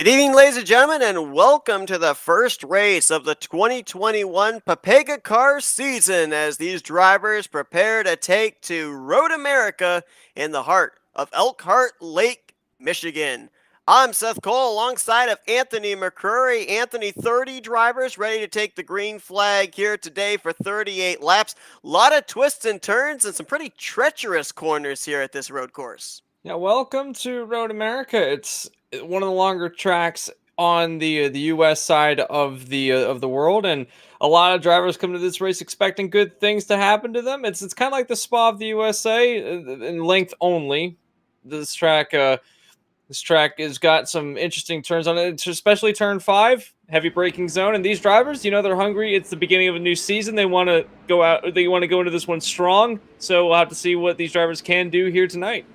Good evening, ladies and gentlemen, and welcome to the first race of the 2021 PepegaCar season as these drivers prepare to take to Road America in the heart of Elkhart Lake, Michigan. I'm Seth Cole alongside of Anthony McCrory. Anthony, 30 drivers ready to take the green flag here today for 38 laps. A lot of twists and turns and some pretty treacherous corners here at this road course. Yeah, welcome to Road America. It's one of the longer tracks on the U.S. side of the world, and a lot of drivers come to this race expecting good things to happen to them. It's kind of like the Spa of the USA in length only. This track has got some interesting turns on it, especially turn 5, heavy braking zone. And these drivers, they're hungry. It's the beginning of a new season. They want to go out. They want to go into this one strong. So we'll have to see what these drivers can do here tonight.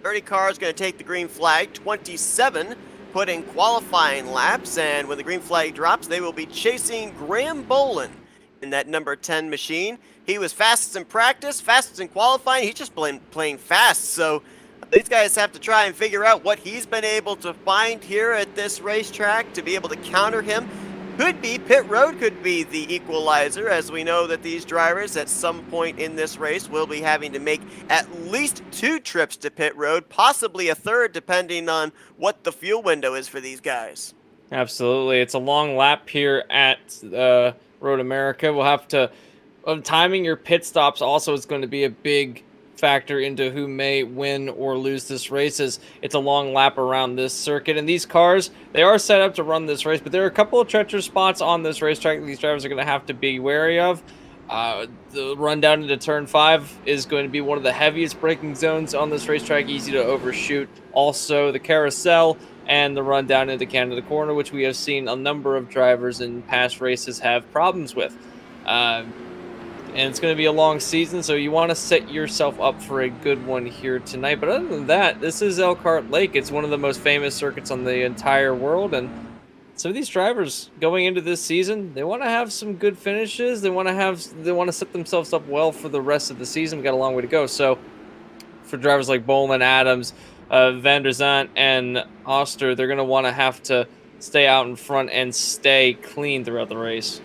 30 cars going to take the green flag, 27 put in qualifying laps, and when the green flag drops, they will be chasing Graham Bolin in that number 10 machine. He was fastest in practice, fastest in qualifying. He's just playing fast, so these guys have to try and figure out what he's been able to find here at this racetrack to be able to counter him. Could be pit road, could be the equalizer, as we know that these drivers at some point in this race will be having to make at least 2 trips to pit road, possibly a third depending on what the fuel window is for these guys. Absolutely. It's a long lap here at Road America. We'll have to timing your pit stops also is going to be a big factor into who may win or lose this race, as it's a long lap around this circuit. And these cars, they are set up to run this race, but there are a couple of treacherous spots on this racetrack that these drivers are going to have to be wary of. The run down into turn 5 is going to be one of the heaviest braking zones on this racetrack, easy to overshoot. Also, the carousel and the run down into Canada Corner, which we have seen a number of drivers in past races have problems with. And it's going to be a long season, so you want to set yourself up for a good one here tonight. But other than that, this is Elkhart Lake. It's one of the most famous circuits on the entire world, and some of these drivers going into this season, they want to have some good finishes. They want to set themselves up well for the rest of the season. We've got a long way to go. So for drivers like Bowman, Adams, Van der Zandt, and Oster, they're going to want to have to stay out in front and stay clean throughout the race.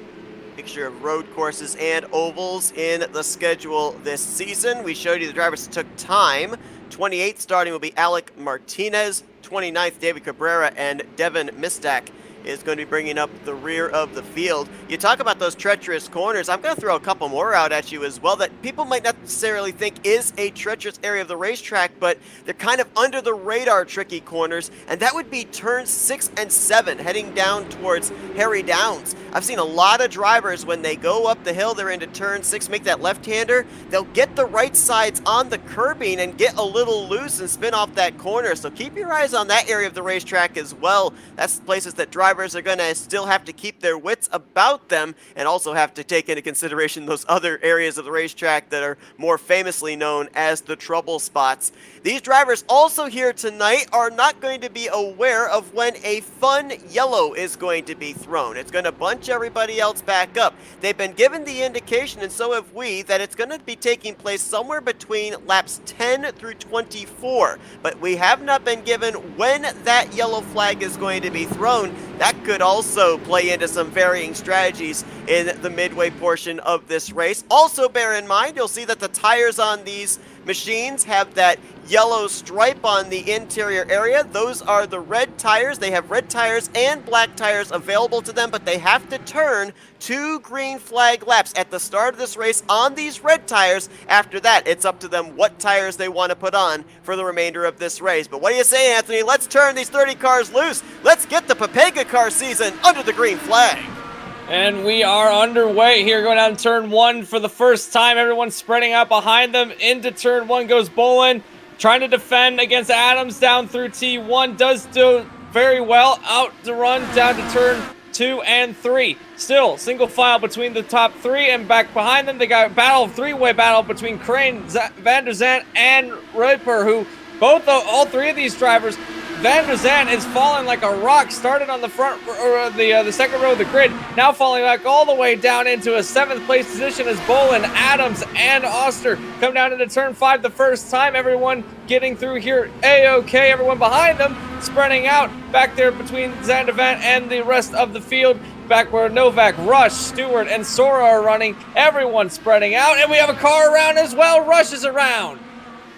Picture of road courses and ovals in the schedule this season. We showed you the drivers that took time. 28th starting will be Alec Martinez. 29th, David Cabrera, and Devin Mistak is going to be bringing up the rear of the field. You talk about those treacherous corners. I'm going to throw a couple more out at you as well that people might not necessarily think is a treacherous area of the racetrack, but they're kind of under the radar tricky corners, and that would be turns 6 and 7 heading down towards Harry Downs. I've seen a lot of drivers when they go up the hill, they're into turn 6, make that left-hander, they'll get the right sides on the curbing and get a little loose and spin off that corner. So keep your eyes on that area of the racetrack as well. That's places that drivers are going to still have to keep their wits about them and also have to take into consideration those other areas of the racetrack that are more famously known as the trouble spots. These drivers also here tonight are not going to be aware of when a fun yellow is going to be thrown. It's going to bunch everybody else back up. They've been given the indication, and so have we, that it's going to be taking place somewhere between laps 10 through 24, but we have not been given when that yellow flag is going to be thrown. That could also play into some varying strategies in the midway portion of this race. Also bear in mind, you'll see that the tires on these machines have that yellow stripe on the interior area. Those are the red tires. They have red tires and black tires available to them, but they have to turn 2 green flag laps at the start of this race on these red tires. After that, it's up to them what tires they want to put on for the remainder of this race. But what do you say, Anthony? Let's turn these 30 cars loose. Let's get the PepegaCar season under the green flag. And we are underway here, going down turn 1 for the first time. Everyone's spreading out behind them. Into turn 1 goes Bolin, trying to defend against Adams down through T1. Does do very well. Out to run down to turn 2 and 3. Still, single file between the top 3, and back behind them, they got a three-way battle between Crane, Van der Zandt, and Ripper, who all 3 of these drivers Van Desant is falling like a rock. Started on the front or the second row of the grid, now falling back all the way down into a 7th place position as Bolin, Adams, and Oster come down into turn 5 the first time. Everyone getting through here A-okay. Everyone behind them spreading out back there between Zandavant and the rest of the field. Back where Novak, Rush, Stewart, and Sora are running. Everyone spreading out, and we have a car around as well. Rush is around.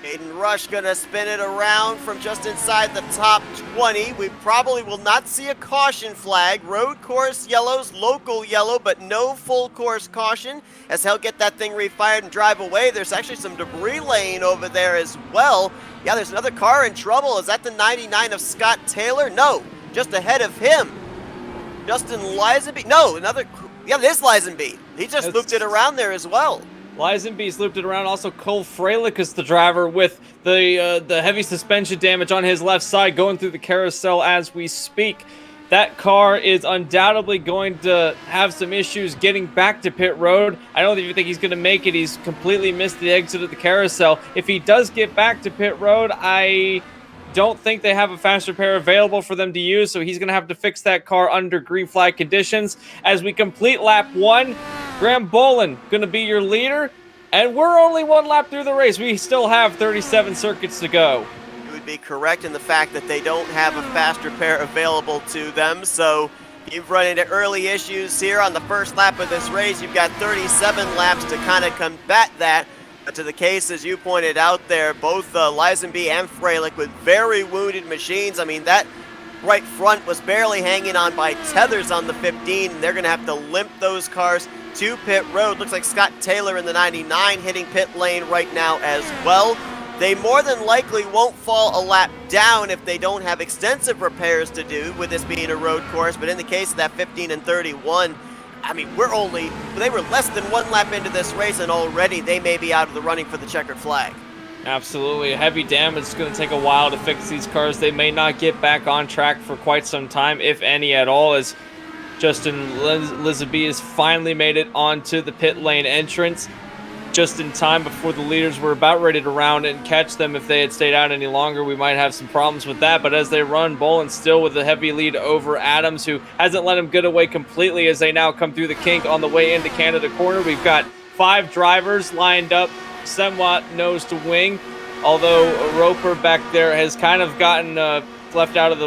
Aiden Rush gonna spin it around from just inside the top 20. We probably will not see a caution flag. Road course yellows, local yellow, but no full course caution as he'll get that thing refired and drive away. There's actually some debris laying over there as well. Yeah, there's another car in trouble. Is that the 99 of Scott Taylor? No, just ahead of him. Justin Lisenby? No, another, yeah, it is Lisenby. He just looped it around there as well. Lisenby's looped it around. Also, Cole Freilich is the driver with the heavy suspension damage on his left side going through the carousel as we speak. That car is undoubtedly going to have some issues getting back to pit road. I don't even think he's going to make it. He's completely missed the exit of the carousel. If he does get back to pit road, I don't think they have a fast repair available for them to use, so he's going to have to fix that car under green flag conditions. As we complete lap 1, Graham Bolin going to be your leader, and we're only 1 lap through the race. We still have 37 circuits to go. You would be correct in the fact that they don't have a fast repair available to them, so you've run into early issues here on the first lap of this race. You've got 37 laps to kind of combat that. But to the case, as you pointed out there, both Lisenby and Freilich with very wounded machines. I mean, that right front was barely hanging on by tethers on the 15, and they're going to have to limp those cars to pit road. Looks like Scott Taylor in the 99 hitting pit lane right now as well. They more than likely won't fall a lap down if they don't have extensive repairs to do, with this being a road course. But in the case of that 15 and 31, I mean, they were less than 1 lap into this race, and already they may be out of the running for the checkered flag. Absolutely. Heavy damage is going to take a while to fix these cars. They may not get back on track for quite some time, if any at all, as Justin Lisenby has finally made it onto the pit lane entrance just in time before the leaders were about ready to round and catch them. If they had stayed out any longer, we might have some problems with that. But as they run, Bolin still with a heavy lead over Adams, who hasn't let him get away completely as they now come through the kink on the way into Canada Corner. We've got 5 drivers lined up, somewhat nose to wing, although Roper back there has kind of gotten left out of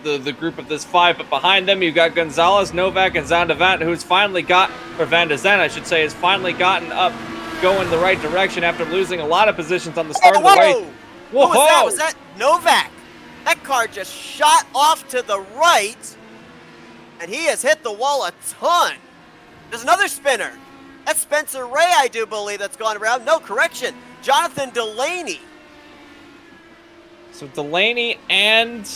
the group of this 5. But behind them, you've got Gonzalez, Novak, and Zandavant, who's finally got, or Van Desant, I should say, has finally gotten up, going the right direction after losing a lot of positions on the start of the race. Whoa! What was that? Was that Novak? That car just shot off to the right, and he has hit the wall a ton. There's another spinner. That's Spencer Ray, I do believe, that's gone around. No, correction. Jonathan Delaney. So Delaney and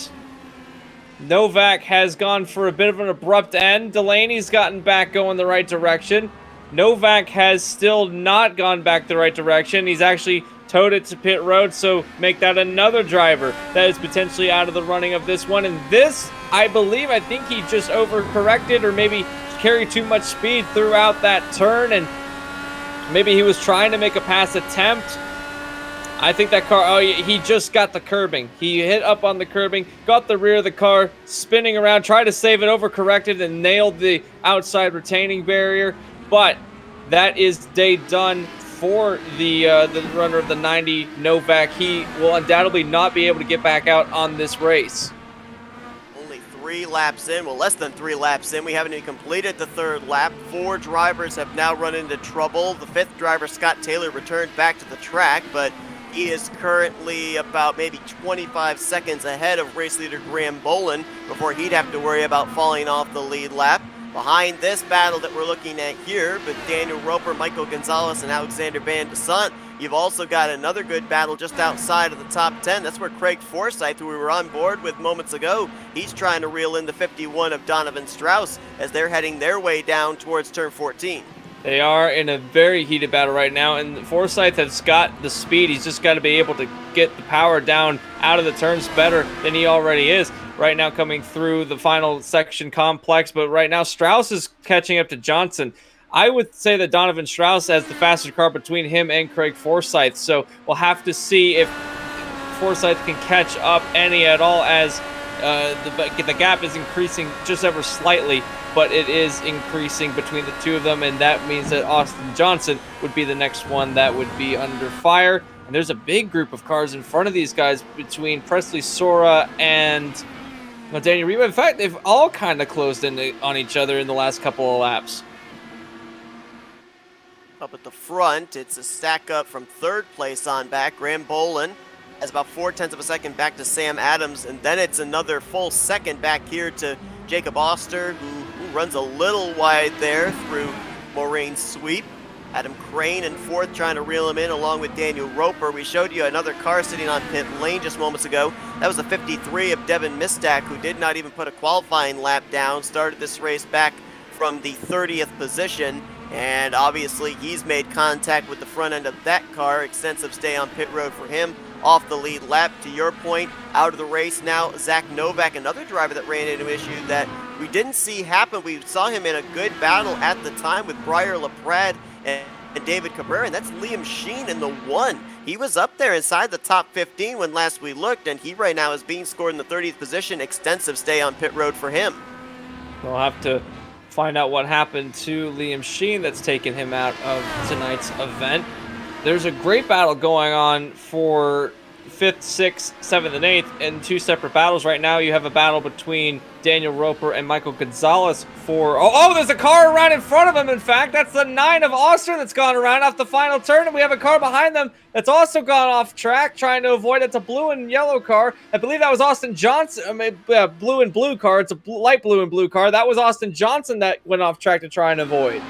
Novak has gone for a bit of an abrupt end. Delaney's gotten back going the right direction. Novak has still not gone back the right direction. He's actually towed it to pit road, so make that another driver that is potentially out of the running of this one. And this, I think he just overcorrected or maybe carried too much speed throughout that turn, and maybe he was trying to make a pass attempt. I think that car, he just got the curbing. He hit up on the curbing, got the rear of the car, spinning around, tried to save it, overcorrected, and nailed the outside retaining barrier. But that is day done for the runner of the 90, Novak. He will undoubtedly not be able to get back out on this race. Only 3 laps in, well, less than 3 laps in. We haven't even completed the 3rd lap. 4 drivers have now run into trouble. The 5th driver, Scott Taylor, returned back to the track, but he is currently about maybe 25 seconds ahead of race leader Graham Bolin before he'd have to worry about falling off the lead lap. Behind this battle that we're looking at here, but Daniel Roper, Michael Gonzalez, and Alexander Van Desant, you've also got another good battle just outside of the top 10. That's where Craig Forsyth, who we were on board with moments ago, he's trying to reel in the 51 of Donovan Strauss as they're heading their way down towards turn 14. They are in a very heated battle right now, and Forsyth has got the speed. He's just got to be able to get the power down out of the turns better than he already is right now coming through the final section complex. But right now, Strauss is catching up to Johnson. I would say that Donovan Strauss has the faster car between him and Craig Forsyth, so we'll have to see if Forsyth can catch up any at all, as the gap is increasing just ever slightly, but it is increasing between the two of them, and that means that Austin Johnson would be the next one that would be under fire. And there's a big group of cars in front of these guys between Presley Sora and Daniel Reba. In fact, they've all kind of closed in on each other in the last couple of laps. Up at the front, it's a stack up from third place on back. Graham Bolin has about 0.4 of a second back to Sam Adams, and then it's another full second back here to Jacob Oster, who runs a little wide there through Moraine's sweep. Adam Crane in fourth, trying to reel him in along with Daniel Roper. We showed you another car sitting on pit lane just moments ago. That was the 53 of Devin Mistak, who did not even put a qualifying lap down, started this race back from the 30th position. And obviously he's made contact with the front end of that car. Extensive stay on pit road for him. Off the lead lap, to your point, out of the race now, Zach Novak, another driver that ran into an issue that we didn't see happen. We saw him in a good battle at the time with Briar LaPrade and David Cabrera, and that's Liam Sheen in the 1. He was up there inside the top 15 when last we looked, and he right now is being scored in the 30th position. Extensive stay on pit road for him. We'll have to find out what happened to Liam Sheen that's taken him out of tonight's event. There's a great battle going on for 5th, 6th, 7th, and 8th in two separate battles. Right now you have a battle between Daniel Roper and Michael Gonzalez for... Oh, there's a car around in front of him, in fact. That's the 9 of Oster that's gone around off the final turn, and we have a car behind them that's also gone off track, trying to avoid. It's a blue and yellow car. I believe that was Austin Johnson. Blue and blue car. It's a light blue and blue car. That was Austin Johnson that went off track to try and avoid.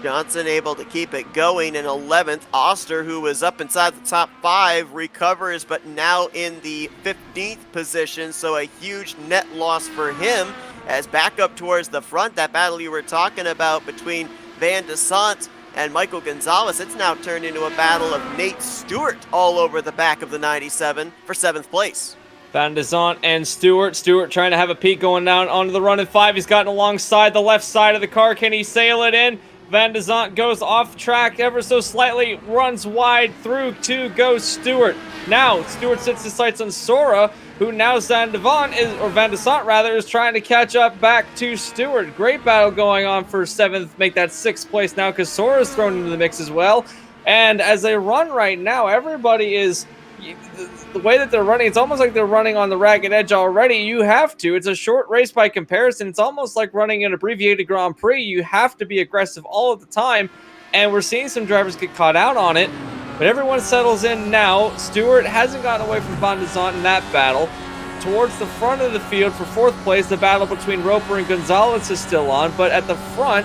Johnson able to keep it going in 11th. Oster, who was up inside the top 5, recovers, but now in the 15th position, so a huge net loss for him as back up towards the front. That battle you were talking about between Van Desant and Michael Gonzalez, it's now turned into a battle of Nate Stewart all over the back of the 97 for 7th place. Van Desant and Stewart. Stewart trying to have a peek going down onto the run in 5. He's gotten alongside the left side of the car. Can he sail it in? Van Desant goes off track ever so slightly, runs wide through to go Stewart. Now, Stewart sets his sights on Sora, who now Van Desant rather, is trying to catch up back to Stewart. Great battle going on for 7th, make that 6th place now, because Sora's thrown into the mix as well. And as they run right now, everybody is... The way that they're running, it's almost like they're running on the ragged edge already. You have to. It's a short race by comparison. It's almost like running an abbreviated Grand Prix. You have to be aggressive all of the time, and we're seeing some drivers get caught out on it, but everyone settles in now. Stewart hasn't gotten away from Van Desant in that battle. Towards the front of the field for 4th place, the battle between Roper and Gonzalez is still on, but at the front,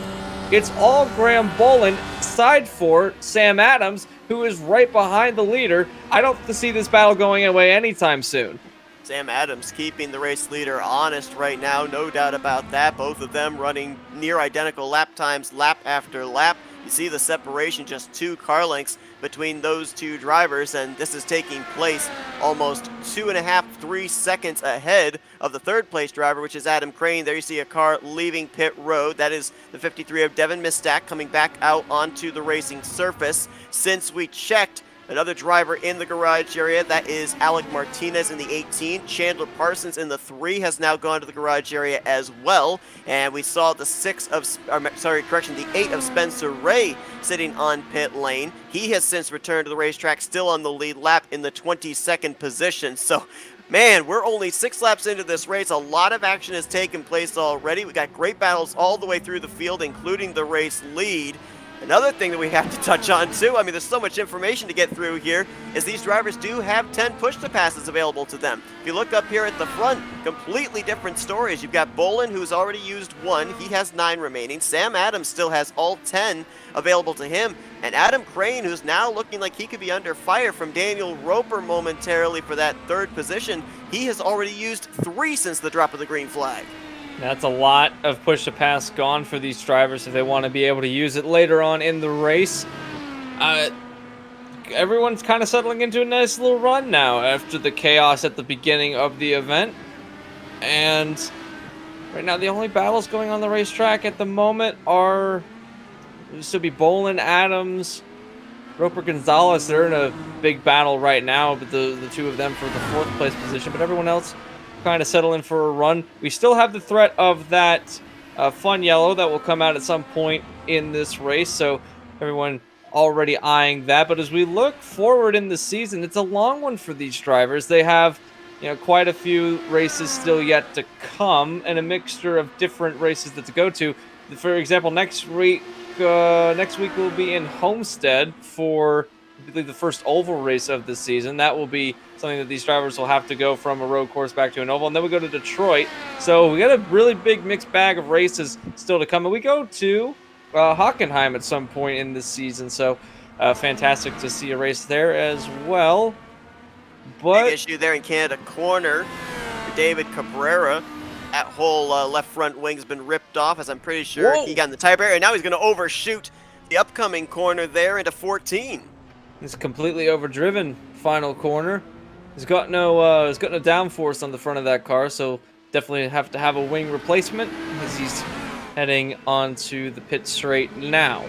it's all Graham Bolin, side 4, Sam Adams, who is right behind the leader. I don't see this battle going away anytime soon. Sam Adams keeping the race leader honest right now, no doubt about that. Both of them running near identical lap times, lap after lap. You see the separation, just 2 car lengths between those two drivers, and this is taking place almost 2.5, 3 seconds ahead of the 3rd place driver, which is Adam Crane. There you see a car leaving pit road. That is the 53 of Devin Mistak coming back out onto the racing surface. Since we checked, another driver in the garage area, that is Alec Martinez in the 18. Chandler Parsons in the 3 has now gone to the garage area as well. And we saw the 8 of Spencer Ray sitting on pit lane. He has since returned to the racetrack, still on the lead lap in the 22nd position. So, man, we're only 6 laps into this race. A lot of action has taken place already. We got great battles all the way through the field, including the race lead. Another thing that we have to touch on too, I mean, there's so much information to get through here, is these drivers do have 10 push-to-passes available to them. If you look up here at the front, completely different stories. You've got Bolin, who's already used 1. He has 9 remaining. Sam Adams still has all 10 available to him. And Adam Crane, who's now looking like he could be under fire from Daniel Roper momentarily for that 3rd position, he has already used 3 since the drop of the green flag. That's a lot of push-to-pass gone for these drivers if they want to be able to use it later on in the race. Everyone's kind of settling into a nice little run now after the chaos at the beginning of the event. And right now, the only battles going on the racetrack at the moment are... This would be Bolin, Adams, Roper Gonzalez, they're in a big battle right now, but the two of them for the 4th place position, but everyone else kind of settling for a run. We still have the threat of that fun yellow that will come out at some point in this race, so everyone already eyeing that. But as we look forward in the season, it's a long one for these drivers. They have, quite a few races still yet to come, and a mixture of different races that to go to. For example, next week we'll be in Homestead for, I believe, the first oval race of the season. That will be something that these drivers will have to go from a road course back to an oval, and then we go to Detroit. So we got a really big mixed bag of races still to come, and we go to Hockenheim at some point in this season. So fantastic to see a race there as well. But big issue there in Canada corner for David Cabrera. That whole left front wing's been ripped off, as I'm pretty sure he got in the tire barrier, and now he's going to overshoot the upcoming corner there into 14. He's completely overdriven final corner. He's got no downforce on the front of that car, so definitely have to have a wing replacement as he's heading onto the pit straight now.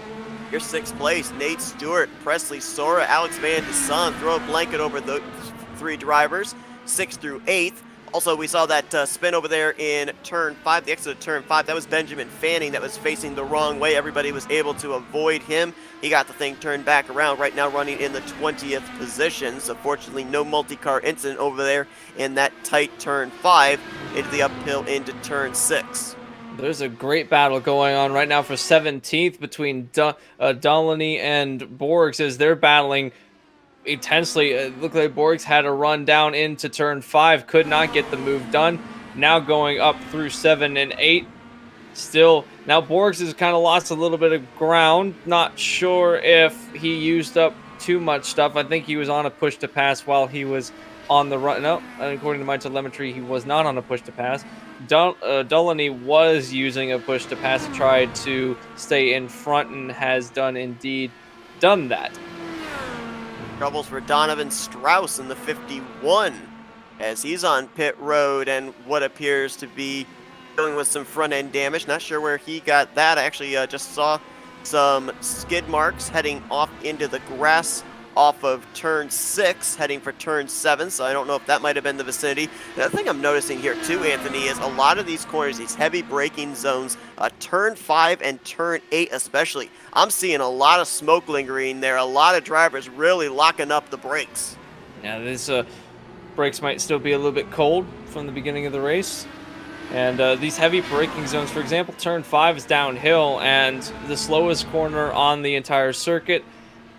Your 6th place, Nate Stewart, Presley Sora, Alex Van Desant, throw a blanket over the 3 drivers, 6th through 8th. Also, we saw that spin over there in turn 5, the exit of turn 5. That was Benjamin Fanning that was facing the wrong way. Everybody was able to avoid him. He got the thing turned back around, right now running in the 20th position. So fortunately, no multi-car incident over there in that tight turn 5 into the uphill into turn 6. There's a great battle going on right now for 17th between Dolany and Borgs as they're battling intensely. It looked like Borgs had a run down into turn 5, could not get the move done. Now going up through 7 and 8. Still, now Borgs has kind of lost a little bit of ground. Not sure if he used up too much stuff. I think he was on a push to pass while he was on the run. No, according to my telemetry, he was not on a push to pass. Dolany was using a push to pass to try to stay in front and has indeed done that. Troubles for Donovan Strauss in the 51 as he's on pit road and what appears to be dealing with some front end damage. Not sure where he got that. I actually just saw some skid marks heading off into the grass off of turn 6, heading for turn 7, so I don't know if that might have been the vicinity. The other thing I'm noticing here too, Anthony, is a lot of these corners, these heavy braking zones, turn 5 and turn 8 especially, I'm seeing a lot of smoke lingering there, a lot of drivers really locking up the brakes. Yeah, these brakes might still be a little bit cold from the beginning of the race. And these heavy braking zones, for example, turn 5 is downhill and the slowest corner on the entire circuit.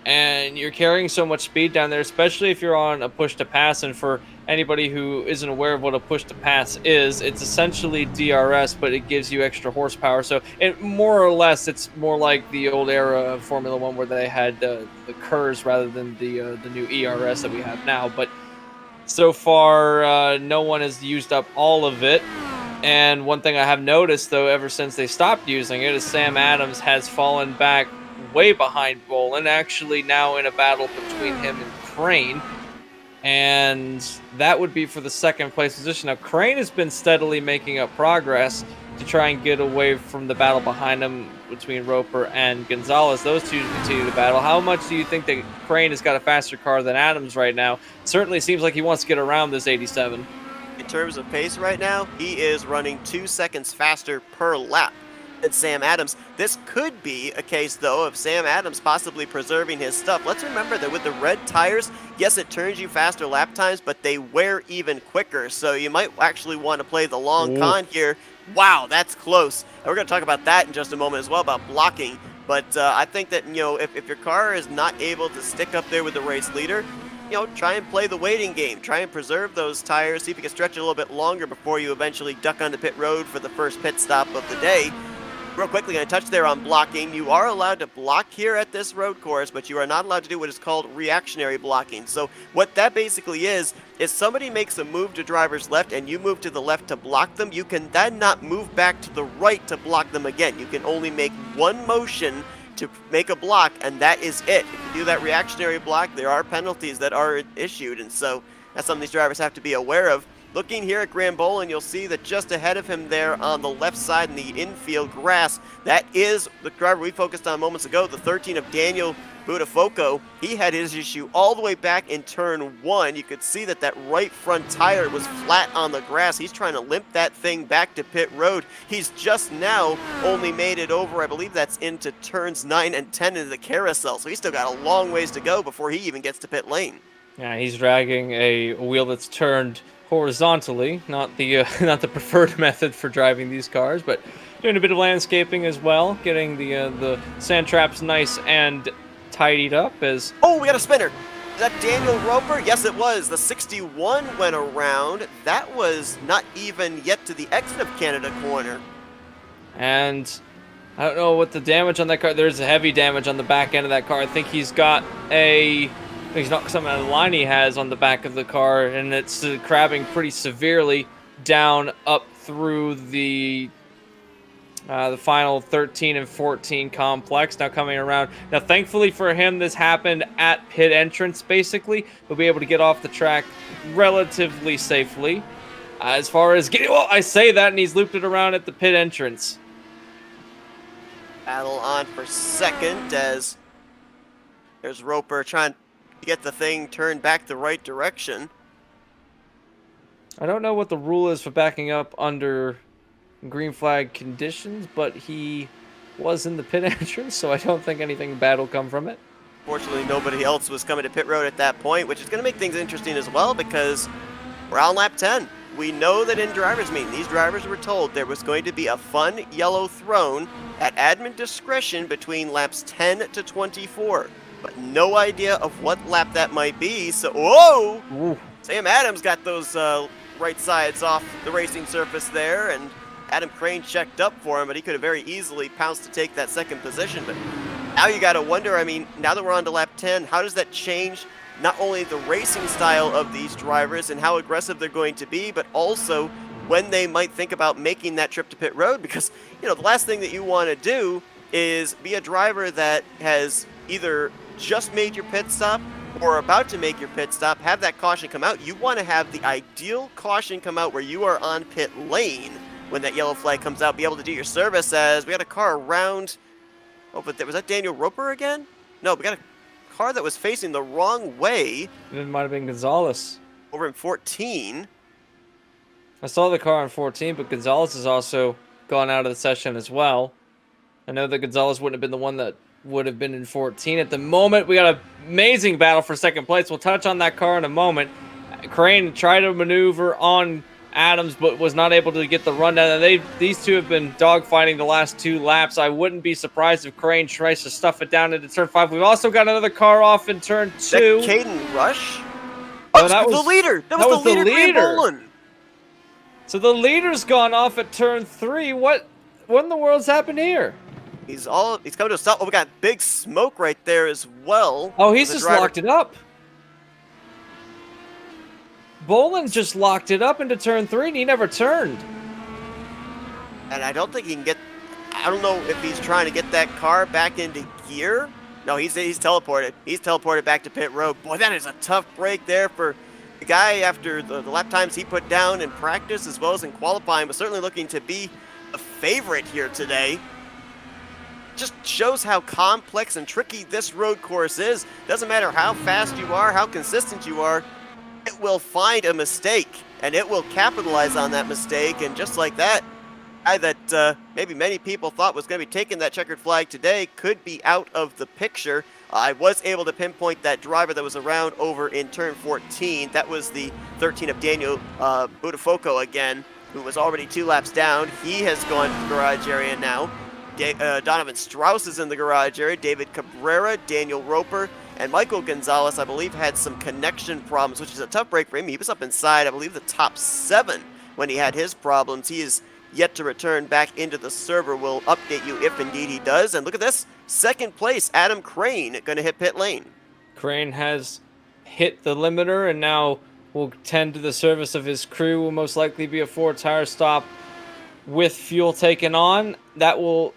And you're carrying so much speed down there, especially if you're on a push to pass. And for anybody who isn't aware of what a push to pass is, it's essentially DRS, but it gives you extra horsepower. So it more or less, it's more like the old era of Formula One where they had the KERS rather than the new ERS that we have now. But so far, no one has used up all of it. And one thing I have noticed, though, ever since they stopped using it, is Sam Adams has fallen back way behind Bolin, actually now in a battle between him and Crane, and that would be for the 2nd place position. Now Crane has been steadily making up progress to try and get away from the battle behind him between Roper and Gonzalez. Those two continue to battle. How much do you think that Crane has got a faster car than Adams right now? Certainly seems like he wants to get around this 87. In terms of pace right now, he is running 2 seconds faster per lap than Sam Adams. This could be a case, though, of Sam Adams possibly preserving his stuff. Let's remember that with the red tires, yes, it turns you faster lap times, but they wear even quicker, so you might actually want to play the long con here. Wow, that's close. And we're going to talk about that in just a moment as well, about blocking. But I think that, if your car is not able to stick up there with the race leader, try and play the waiting game. Try and preserve those tires, see if you can stretch it a little bit longer before you eventually duck onto pit road for the first pit stop of the day. Real quickly, going to touch there on blocking. You are allowed to block here at this road course, but you are not allowed to do what is called reactionary blocking. So what that basically is somebody makes a move to driver's left and you move to the left to block them, you can then not move back to the right to block them again. You can only make one motion to make a block, and that is it. If you do that reactionary block, there are penalties that are issued, and so that's something these drivers have to be aware of. Looking here at Graham Boland, you'll see that just ahead of him there on the left side in the infield grass, that is the driver we focused on moments ago, the 13 of Daniel Buttafuoco. He had his issue all the way back in turn 1. You could see that that right front tire was flat on the grass. He's trying to limp that thing back to pit road. He's just now only made it over, I believe that's into turns 9 and 10 into the carousel, so he's still got a long ways to go before he even gets to pit lane. Yeah, he's dragging a wheel that's turned horizontally, not the not the preferred method for driving these cars, but doing a bit of landscaping as well, getting the sand traps nice and tidied up. As oh, we got a spinner. Is that Daniel Roper? Yes, it was. The 61 went around. That was not even yet to the exit of Canada corner. And I don't know what the damage on that car. There's a heavy damage on the back end of that car. I think he's got he's not something out of the line he has on the back of the car, and it's crabbing pretty severely down up through the final 13 and 14 complex. Now coming around. Now, thankfully for him, this happened at pit entrance, basically. He'll be able to get off the track relatively safely. As far as getting, well, I say that, and he's looped it around at the pit entrance. Battle on for second as there's Roper trying to get the thing turned back the right direction. I don't know what the rule is for backing up under green flag conditions, but he was in the pit entrance, so I don't think anything bad will come from it. Fortunately, nobody else was coming to pit road at that point, which is going to make things interesting as well because we're on lap 10. We know that in drivers' meeting, these drivers were told there was going to be a fun yellow thrown at admin discretion between laps 10 to 24. But no idea of what lap that might be, so whoa! Ooh. Sam Adams got those right sides off the racing surface there, and Adam Crane checked up for him, but he could have very easily pounced to take that second position. But now you got to wonder, I mean, now that we're on to lap 10, how does that change not only the racing style of these drivers and how aggressive they're going to be, but also when they might think about making that trip to pit road? Because, you know, the last thing that you want to do is be a driver that has either just made your pit stop or about to make your pit stop, have that caution come out. You want to have the ideal caution come out where you are on pit lane when that yellow flag comes out, be able to do your service. As we got a car around, oh, but was that Daniel Roper again? No, we got a car that was facing the wrong way. It might have been Gonzalez. Over in 14. I saw the car on 14, but Gonzalez has also gone out of the session as well. I know that Gonzalez wouldn't have been the one that would have been in 14. At the moment, we got an amazing battle for second place. We'll touch on that car in a moment. Crane tried to maneuver on Adams, but was not able to get the rundown. And these two have been dogfighting the last 2 laps. I wouldn't be surprised if Crane tries to stuff it down into turn 5. We've also got another car off in turn 2. Caden Rush? Oh, that was the leader. That was the leader. So the leader's gone off at turn 3. What in the world's happened here? He's coming to a stop. Oh, we got big smoke right there as well. Oh, he's just locked it up. Boland just locked it up into turn 3, and he never turned. And I don't think he can get... I don't know if he's trying to get that car back into gear. No, he's teleported. He's teleported back to pit road. Boy, that is a tough break there for the guy after the lap times he put down in practice as well as in qualifying. Was certainly looking to be a favorite here today. Just shows how complex and tricky this road course is. Doesn't matter how fast you are, how consistent you are, it will find a mistake, and it will capitalize on that mistake. And just like that, guy that maybe many people thought was going to be taking that checkered flag today could be out of the picture. I was able to pinpoint that driver that was around over in turn 14. That was the 13 of Daniel Buttafuoco again, who was already 2 laps down. He has gone to the garage area now. Donovan Strauss is in the garage area. David Cabrera, Daniel Roper, and Michael Gonzalez, I believe, had some connection problems, which is a tough break for him. He was up inside, I believe, the top 7 when he had his problems. He is yet to return back into the server. We'll update you if indeed he does. And look at this. Second place, Adam Crane, going to hit pit lane. Crane has hit the limiter and now will tend to the service of his crew. Will most likely be a 4-tire stop with fuel taken on. That will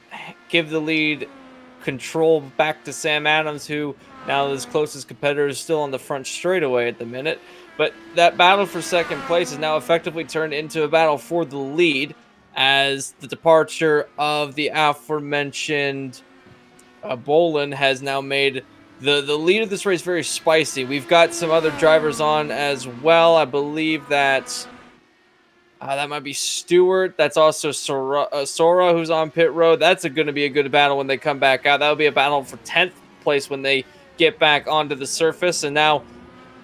give the lead control back to Sam Adams, who now his closest competitor is still on the front straightaway at the minute. But that battle for second place is now effectively turned into a battle for the lead, as the departure of the aforementioned Bolin has now made the lead of this race very spicy. We've got some other drivers on as well. I believe that that might be Stewart. That's also Sora, who's on pit road. That's going to be a good battle when they come back out. That'll be a battle for 10th place when they get back onto the surface. And now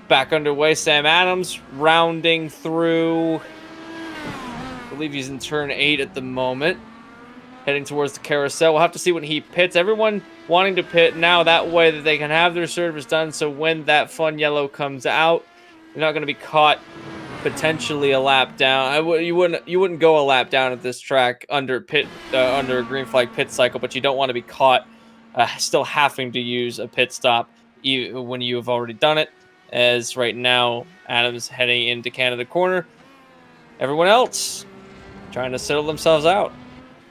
back underway, Sam Adams rounding through. I believe he's in turn 8 at the moment, heading towards the carousel. We'll have to see when he pits. Everyone wanting to pit now, that way that they can have their service done, so when that fun yellow comes out, you're not going to be caught potentially a lap down. You wouldn't go a lap down at this track under a green flag pit cycle, but you don't want to be caught still having to use a pit stop when you have already done it. As right now, Adams heading into Canada corner. Everyone else trying to settle themselves out.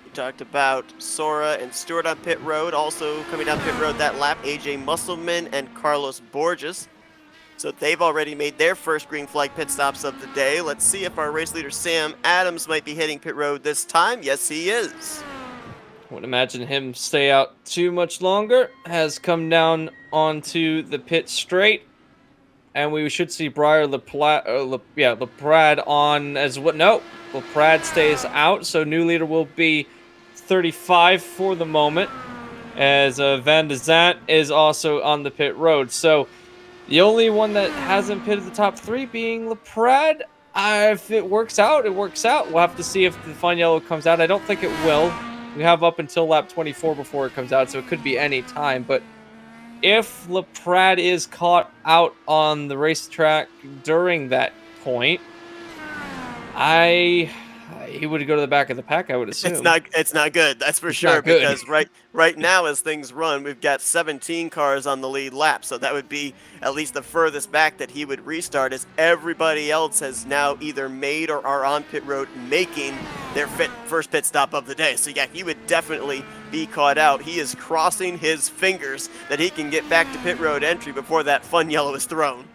We talked about Sora and Stewart on pit road. Also coming down pit road that lap, AJ Musselman and Carlos Borges. So they've already made their first green flag pit stops of the day. Let's see if our race leader Sam Adams might be hitting pit road this time. Yes, he is. Wouldn't imagine him stay out too much longer. Has come down onto the pit straight. And we should see Briar Laprade on as what? No, Laprade stays out. So new leader will be 35 for the moment, as Van Desant is also on the pit road. So the only one that hasn't pitted the top 3 being Laprade. If it works out, it works out. We'll have to see if the fun yellow comes out. I don't think it will. We have up until lap 24 before it comes out, so it could be any time. But if Laprade is caught out on the racetrack during that point, he would go to the back of the pack, I would assume. It's not good, that's for sure, because right now as things run, we've got 17 cars on the lead lap, so that would be at least the furthest back that he would restart, as everybody else has now either made or are on pit road making their first pit stop of the day. So yeah, he would definitely be caught out. He is crossing his fingers that he can get back to pit road entry before that fun yellow is thrown.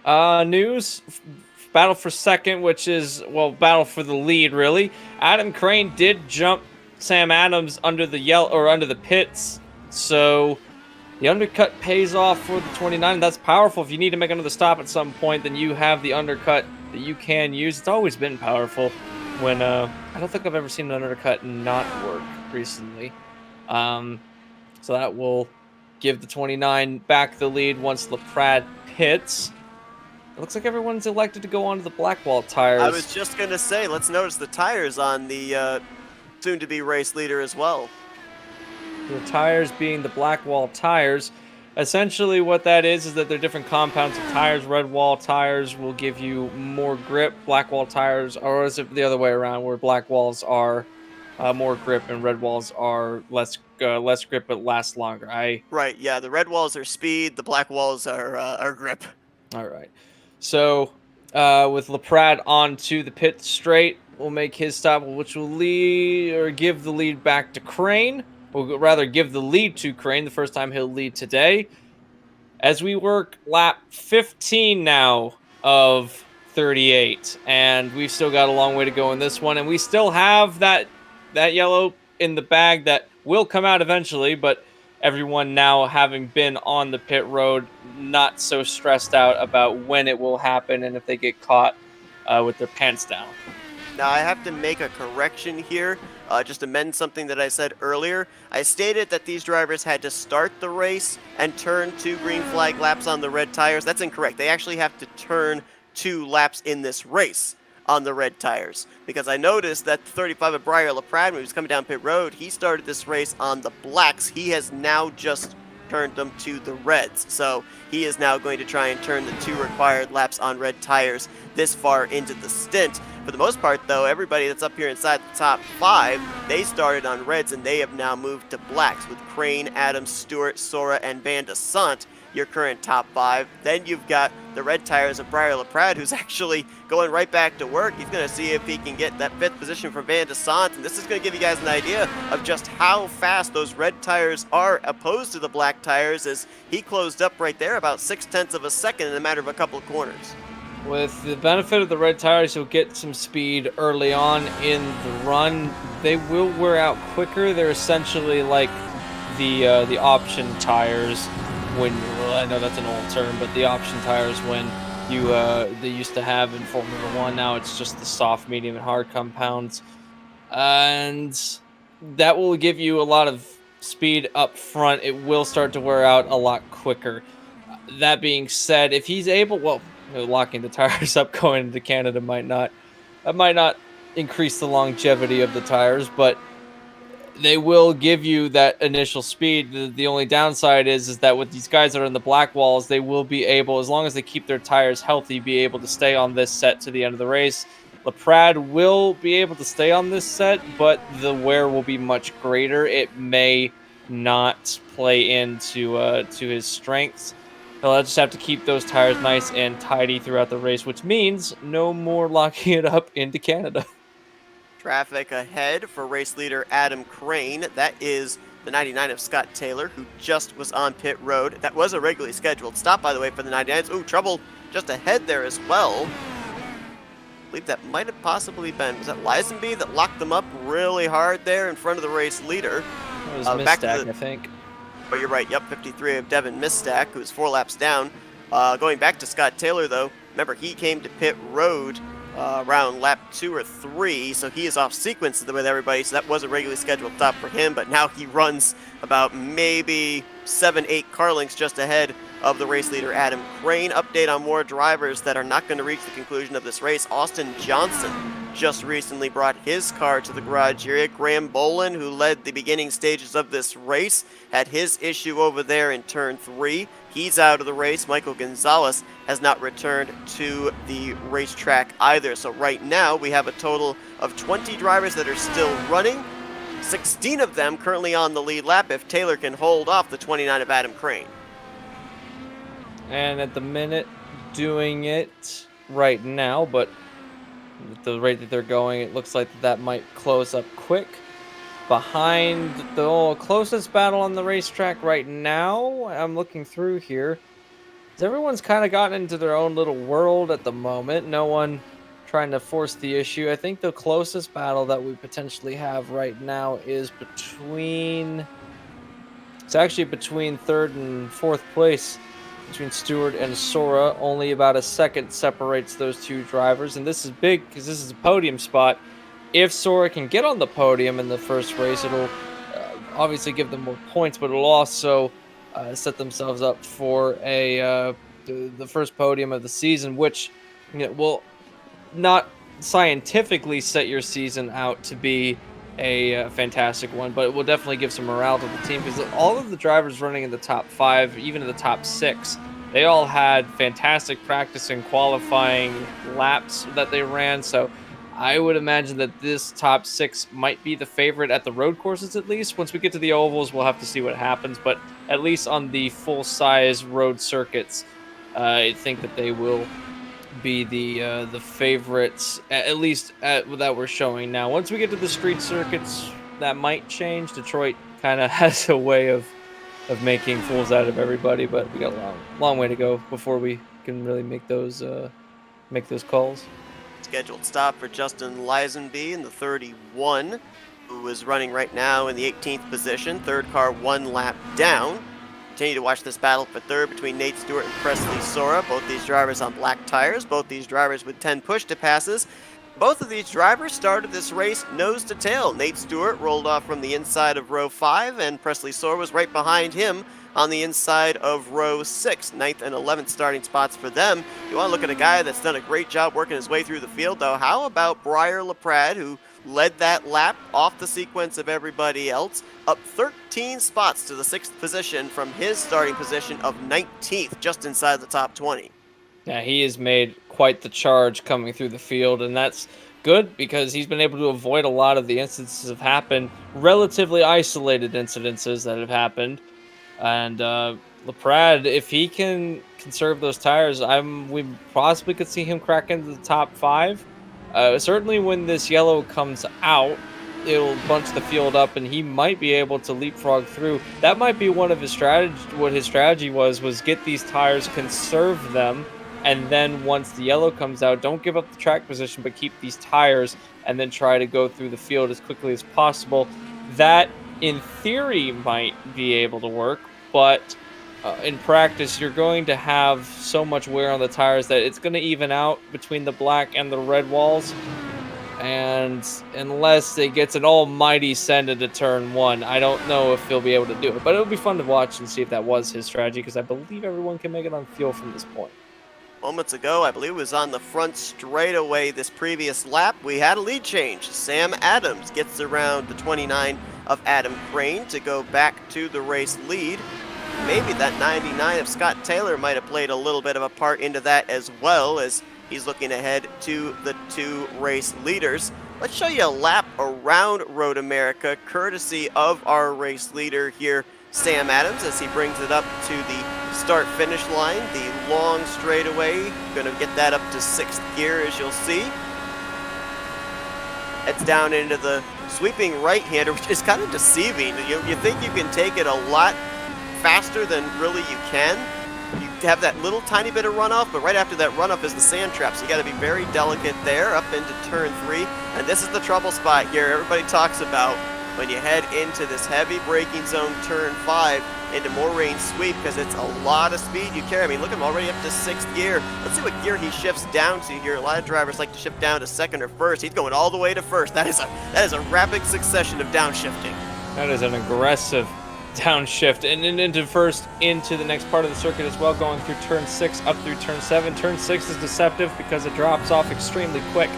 News. Battle for second, which is, well, battle for the lead, really. Adam Crane did jump Sam Adams under the pits, so the undercut pays off for the 29. That's powerful. If you need to make another stop at some point, then you have the undercut that you can use. It's always been powerful. When I don't think I've ever seen an undercut not work recently. So that will give the 29 back the lead once Laprade pits. It looks like everyone's elected to go onto the Blackwall tires. I was just going to say, let's notice the tires on the soon-to-be race leader as well. The tires being the Blackwall tires. Essentially what that is that they're different compounds of tires. Redwall tires will give you more grip. Blackwall tires, or is it the other way around, where Blackwalls are more grip and Redwalls are less grip but last longer? Right, yeah, the Redwalls are speed, the Blackwalls are grip. All right. So, with Laprade onto the pit straight, we'll make his stop, which will give the lead back to Crane. Or rather, give the lead to Crane, the first time he'll lead today. As we work lap 15 now of 38, and we've still got a long way to go in this one, and we still have that yellow in the bag that will come out eventually, but everyone now having been on the pit road, not so stressed out about when it will happen and if they get caught with their pants down. Now I have to make a correction here, just amend something that I said earlier. I stated that these drivers had to start the race and turn 2 green flag laps on the red tires. That's incorrect. They actually have to turn 2 laps in this race on the red tires, because I noticed that 35 of Briar Laprade, when he was coming down pit road, he started this race on the blacks. He has now just turned them to the reds, so he is now going to try and turn the 2 required laps on red tires this far into the stint. For the most part, though, everybody that's up here inside the top 5, they started on reds, and they have now moved to blacks with Crane, Adams, Stewart, Sora, and Van Desant, your current top 5. Then you've got the red tires of Briar LaPrade, who's actually going right back to work. He's going to see if he can get that 5th position from Van Desant, and this is going to give you guys an idea of just how fast those red tires are opposed to the black tires, as he closed up right there about 0.6 of a second in a matter of a couple of corners. With the benefit of the red tires, you'll get some speed early on in the run. They will wear out quicker. They're essentially like the option tires. When, well, I know that's an old term, but the option tires when they used to have in Formula 1. Now it's just the soft, medium, and hard compounds. And that will give you a lot of speed up front. It will start to wear out a lot quicker. That being said, if he's able, well, locking the tires up going into Canada might not increase the longevity of the tires, but they will give you that initial speed. The only downside is that with these guys that are in the black walls, they will be able, as long as they keep their tires healthy, be able to stay on this set to the end of the race. LaPrade will be able to stay on this set, but the wear will be much greater. It may not play into to his strengths. He'll just have to keep those tires nice and tidy throughout the race, which means no more locking it up into Canada. Traffic ahead for race leader Adam Crane. That is the 99 of Scott Taylor, who just was on pit road. That was a regularly scheduled stop, by the way, for the 99s. Ooh, trouble just ahead there as well. I believe that might have possibly been, was that Lisenby that locked them up really hard there in front of the race leader? It was Mistack, I think. Oh, you're right. Yep, 53 of Devin Mistack, who's 4 laps down. Going back to Scott Taylor, though, remember, he came to pit road around lap 2 or 3, so he is off sequence with everybody, so that was a regularly scheduled stop for him, but now he runs about maybe 7-8 car lengths just ahead of the race leader Adam Crane. Update on more drivers that are not going to reach the conclusion of this race. Austin Johnson just recently brought his car to the garage area. Graham Bolin, who led the beginning stages of this race, had his issue over there in turn 3. He's out of the race. Michael Gonzalez has not returned to the racetrack either. So right now we have a total of 20 drivers that are still running. 16 of them currently on the lead lap if Taylor can hold off the 29 of Adam Crane. And at the minute, doing it right now, but at the rate that they're going, it looks like that might close up quick. Behind the closest battle on the racetrack right now, I'm looking through here, everyone's kind of gotten into their own little world at the moment. No one trying to force the issue. I think the closest battle that we potentially have right now is between 3rd and 4th place. Between Stewart and Sora. Only about a second separates those two drivers, and this is big because this is a podium spot. If Sora can get on the podium in the first race, it'll obviously give them more points, but it'll also set themselves up for the first podium of the season, which will not scientifically set your season out to be a fantastic one, but it will definitely give some morale to the team, because all of the drivers running in the top 5, even in the top 6, they all had fantastic practice and qualifying laps that they ran. So I would imagine that this top 6 might be the favorite at the road courses, at least. Once we get to the ovals, we'll have to see what happens, but at least on the full-size road circuits, I think that they will be the favorites, at least that we're showing now. Once we get to the street circuits, that might change. Detroit kind of has a way of making fools out of everybody, but we got a long way to go before we can really make those calls. Scheduled stop for Justin Lisenby in the 31, who is running right now in the 18th position. Third car 1 lap down. Continue to watch this battle for third between Nate Stewart and Presley Sora. Both these drivers on black tires. Both these drivers with 10 push-to-passes. Both of these drivers started this race nose to tail. Nate Stewart rolled off from the inside of row 5, and Presley Sora was right behind him on the inside of row 6. 9th and 11th starting spots for them. You want to look at a guy that's done a great job working his way through the field, though. How about Briar LaPrade, who led that lap off the sequence of everybody else, up 13 spots to the 6th position from his starting position of 19th, just inside the top 20. Yeah, he has made quite the charge coming through the field, and that's good because he's been able to avoid a lot of the instances have happened, relatively isolated incidences that have happened. And Laprade, if he can conserve those tires, we possibly could see him crack into the top 5. Certainly, when this yellow comes out, it'll bunch the field up, and he might be able to leapfrog through. That might be one of his strategy. What his strategy was get these tires, conserve them, and then once the yellow comes out, don't give up the track position, but keep these tires, and then try to go through the field as quickly as possible. That, in theory, might be able to work, but in practice, you're going to have so much wear on the tires that it's going to even out between the black and the red walls. And unless it gets an almighty send into turn 1, I don't know if he'll be able to do it. But it'll be fun to watch and see if that was his strategy, because I believe everyone can make it on fuel from this point. Moments ago, I believe it was on the front straightaway this previous lap, we had a lead change. Sam Adams gets around the 29 of Adam Crane to go back to the race lead. Maybe that 99 of Scott Taylor might have played a little bit of a part into that as well, as he's looking ahead to the 2 race leaders. Let's show you a lap around Road America, courtesy of our race leader here, Sam Adams, as he brings it up to the start-finish line. The long straightaway, gonna get that up to 6th gear, as you'll see. Heads down into the sweeping right-hander, which is kind of deceiving. You think you can take it a lot faster than really you can. You have that little tiny bit of runoff, but right after that runoff is the sand trap, so you got to be very delicate there up into turn 3. And this is the trouble spot here everybody talks about when you head into this heavy braking zone, turn 5, into Moraine Sweep, because it's a lot of speed you carry. I mean, look, I'm already up to 6th gear. Let's see what gear he shifts down to here. A lot of drivers like to shift down to 2nd or 1st. He's going all the way to 1st. That is a rapid succession of downshifting. That is an aggressive downshift, and then into 1st, into the next part of the circuit as well, going through turn 6 up through turn 7. Turn 6 is deceptive because it drops off extremely quick,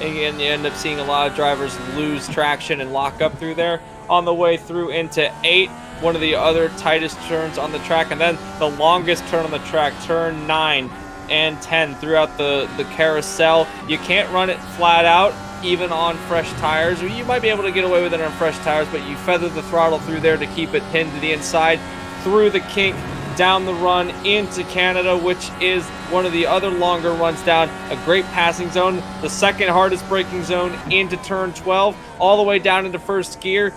and you end up seeing a lot of drivers lose traction and lock up through there. On the way through into 8, one of the other tightest turns on the track, and then the longest turn on the track, turn 9 and 10 throughout the carousel. You can't run it flat out even on fresh tires, or you might be able to get away with it on fresh tires, but you feather the throttle through there to keep it pinned to the inside, through the kink, down the run into Canada, which is one of the other longer runs down, a great passing zone, the second hardest braking zone, into turn 12, all the way down into 1st gear,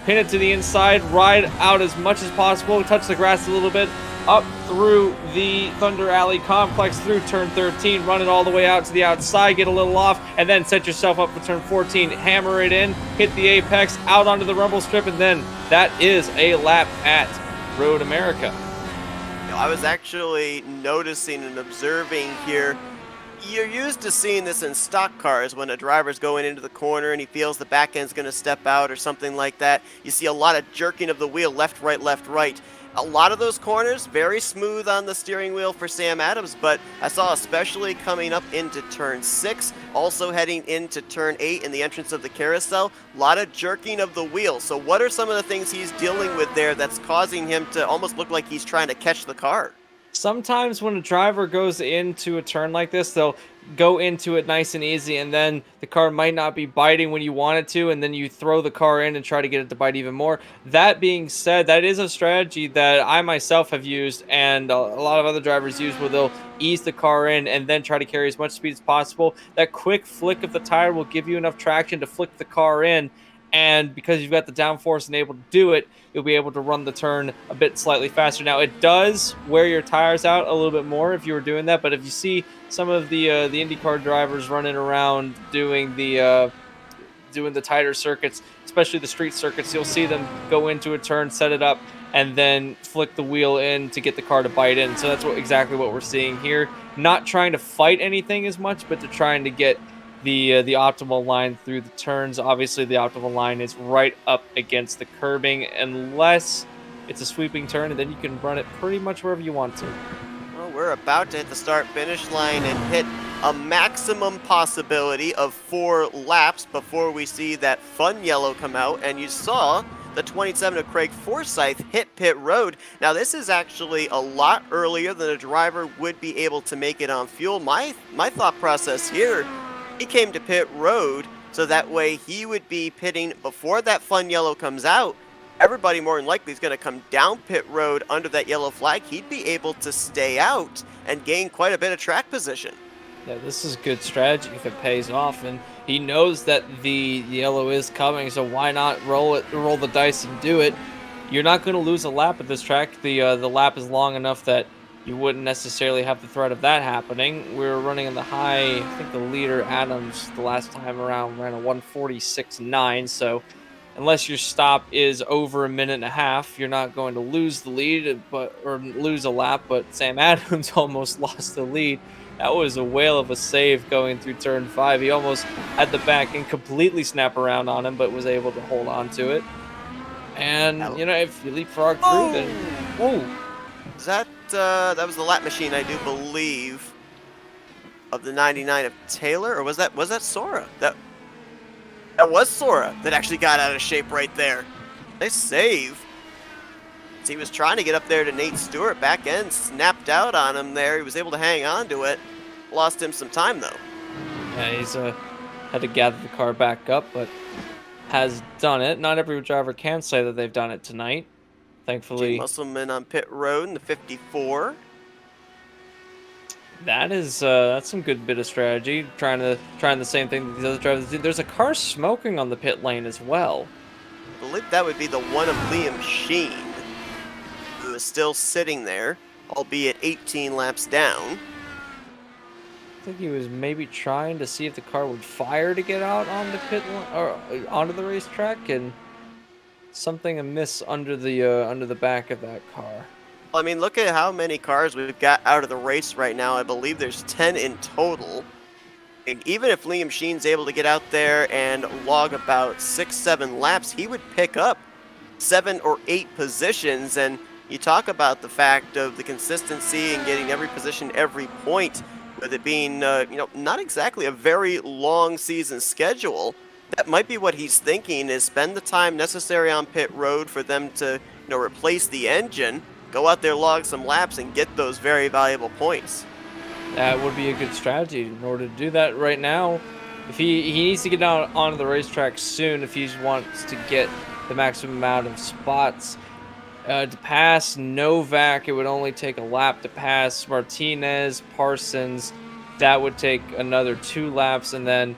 pin it to the inside, ride out as much as possible, touch the grass a little bit, up through the Thunder Alley complex, through turn 13, run it all the way out to the outside, get a little off, and then set yourself up for turn 14, hammer it in, hit the apex, out onto the rumble strip, and then that is a lap at Road America. I was actually noticing and observing here, you're used to seeing this in stock cars when a driver's going into the corner and he feels the back end's going to step out or something like that. You see a lot of jerking of the wheel, left, right, left, right. A lot of those corners, very smooth on the steering wheel for Sam Adams, but I saw especially coming up into turn 6, also heading into turn 8 in the entrance of the carousel, a lot of jerking of the wheel. So what are some of the things he's dealing with there that's causing him to almost look like he's trying to catch the car? Sometimes when a driver goes into a turn like this, they'll go into it nice and easy, and then the car might not be biting when you want it to, and then you throw the car in and try to get it to bite even more. That being said, that is a strategy that I myself have used, and a lot of other drivers use, where they'll ease the car in and then try to carry as much speed as possible. That quick flick of the tire will give you enough traction to flick the car in, and because you've got the downforce and able to do it, you'll be able to run the turn a bit slightly faster. Now, it does wear your tires out a little bit more if you were doing that, but if you see some of the IndyCar drivers running around doing the tighter circuits, especially the street circuits, you'll see them go into a turn, set it up, and then flick the wheel in to get the car to bite in. So that's exactly what we're seeing here. Not trying to fight anything as much, but they're trying to get the optimal line through the turns. Obviously, the optimal line is right up against the curbing, unless it's a sweeping turn, and then you can run it pretty much wherever you want to. Well, we're about to hit the start-finish line and hit a maximum possibility of 4 laps before we see that fun yellow come out, and you saw the 27 of Craig Forsyth hit pit road. Now, this is actually a lot earlier than a driver would be able to make it on fuel. My thought process here, He came to pit road, so that way he would be pitting before that fun yellow comes out. Everybody more than likely is going to come down pit road under that yellow flag. He'd be able to stay out and gain quite a bit of track position. Yeah, this is good strategy if it pays off, and he knows that the yellow is coming, so why not roll the dice and do it? You're not going to lose a lap at this track. The lap is long enough that you wouldn't necessarily have the threat of that happening. We were running in the high. I think the leader Adams the last time around ran a 146.9, so unless your stop is over a minute and a half, you're not going to lose the lead, or lose a lap. But Sam Adams almost lost the lead. That was a whale of a save going through turn 5. He almost had the back end completely snap around on him, but was able to hold on to it. And if you leapfrog through, then Is that was the lap machine, I do believe, of the 99 of Taylor, or was that Sora? That was Sora that actually got out of shape right there. Nice save. He was trying to get up there to Nate Stewart. Back end snapped out on him there. He was able to hang on to it. Lost him some time, though. Yeah, he's had to gather the car back up, but has done it. Not every driver can say that they've done it tonight. Thankfully, Jay Musselman on pit road in the 54. That's some good bit of strategy. Trying the same thing that the other drivers did. There's a car smoking on the pit lane as well. I believe that would be the one of Liam Sheen, who is still sitting there, albeit 18 laps down. I think he was maybe trying to see if the car would fire to get out on the pit or onto the racetrack, and something amiss under the back of that car. I mean, look at how many cars we've got out of the race right now. I believe there's 10 in total. And even if Liam Sheen's able to get out there and log about 6-7 laps, he would pick up 7 or 8 positions. And you talk about the fact of the consistency and getting every position, every point, with it being, not exactly a very long season schedule. That might be what he's thinking, is spend the time necessary on pit road for them to, replace the engine, go out there, log some laps, and get those very valuable points. That would be a good strategy in order to do that right now. If he needs to get down onto the racetrack soon if he wants to get the maximum amount of spots. To pass Novak, it would only take a lap to pass Martinez, Parsons. That would take another 2 laps, and then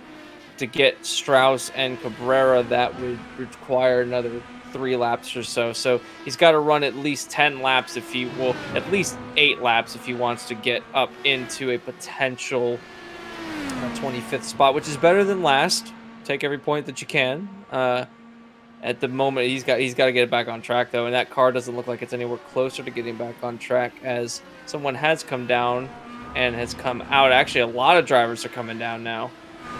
to get Strauss and Cabrera, that would require another 3 laps or so. So he's got to run at least 10 laps at least 8 laps if he wants to get up into a potential 25th spot, which is better than last. Take every point that you can. At the moment, he's got to get it back on track, though, and that car doesn't look like it's anywhere closer to getting back on track, as someone has come down and has come out. Actually, a lot of drivers are coming down now.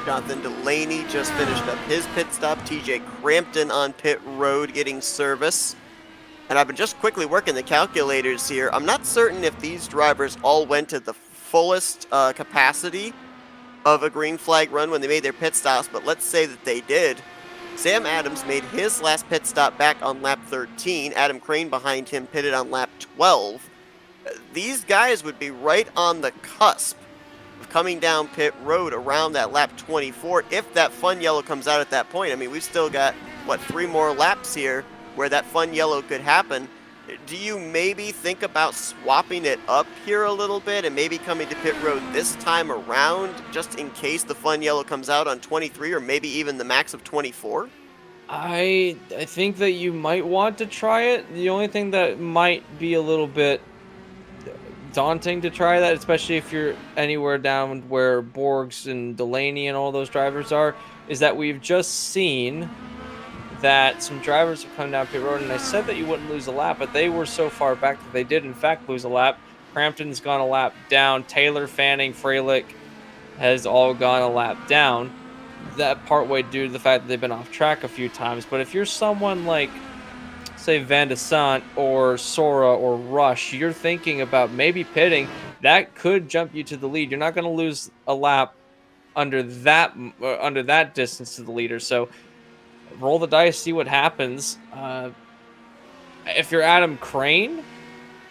Jonathan Delaney just finished up his pit stop. TJ Crampton on pit road getting service. And I've been just quickly working the calculators here. I'm not certain if these drivers all went to the fullest capacity of a green flag run when they made their pit stops, but let's say that they did. Sam Adams made his last pit stop back on lap 13. Adam Crane behind him pitted on lap 12. These guys would be right on the cusp of coming down pit road around that lap 24 if that fun yellow comes out at that point. I mean, we've still got, 3 more laps here where that fun yellow could happen. Do you maybe think about swapping it up here a little bit and maybe coming to pit road this time around just in case the fun yellow comes out on 23 or maybe even the max of 24? I think that you might want to try it. The only thing that might be a little bit daunting to try that, especially if you're anywhere down where Borgs and Delaney and all those drivers are, is that we've just seen that some drivers have come down pit road, and I said that you wouldn't lose a lap, but they were so far back that they did in fact lose a lap. Crampton's gone a lap down. Taylor, Fanning, Freilich has all gone a lap down. That partway due to the fact that they've been off track a few times. But if you're someone like, say, Van Desant or Sora or Rush, you're thinking about maybe pitting, that could jump you to the lead. You're not going to lose a lap under that distance to the leader. So roll the dice, see what happens. If you're Adam Crane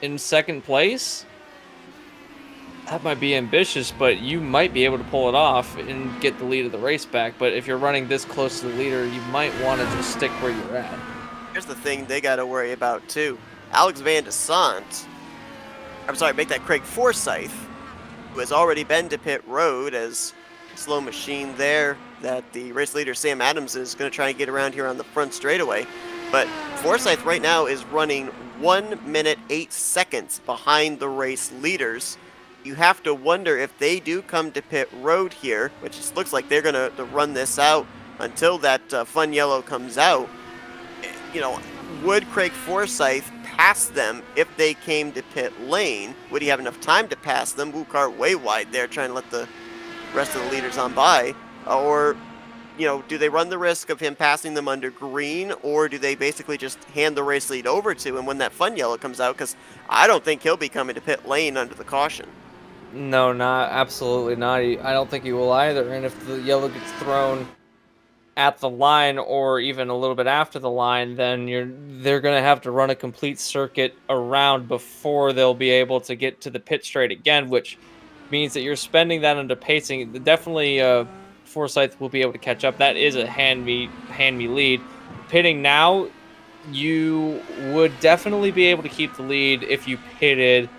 in second place, That might be ambitious, but you might be able to pull it off and get the lead of the race back. But if you're running this close to the leader, you might want to just stick where you're at. Here's the thing they got to worry about too. Alex Van Desant, I'm sorry, make that Craig Forsyth, who has already been to pit road as slow machine there that the race leader Sam Adams is going to try and get around here on the front straightaway. But Forsyth right now is running 1 minute 8 seconds behind the race leaders. You have to wonder if they do come to pit road here, which it looks like they're going to run this out until that fun yellow comes out. You know, would Craig Forsyth pass them if they came to pit lane? Would he have enough time to pass them? Car way wide there, trying to let the rest of the leaders on by. Or, you know, do they run the risk of him passing them under green, or do they basically just hand the race lead over to him when that fun yellow comes out? Because I don't think he'll be coming to pit lane under the caution. No, not absolutely not. I don't think he will either. And if the yellow gets thrown at the line or even a little bit after the line, then they're going to have to run a complete circuit around before they'll be able to get to the pit straight again, which means that you're spending that under pacing. Definitely Forsyth will be able to catch up. That is a hand me lead. Pitting now, you would definitely be able to keep the lead if you pitted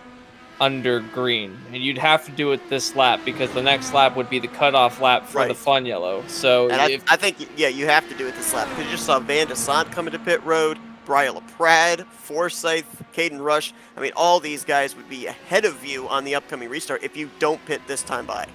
under green, and you'd have to do it this lap because the next lap would be the cutoff lap for the fun yellow. So and I think, yeah, you have to do it this lap because you just saw Van Desant coming to pit road, Brian LaPrade, Forsyth, Caden Rush. I mean, all these guys would be ahead of you on the upcoming restart if you don't pit this time by.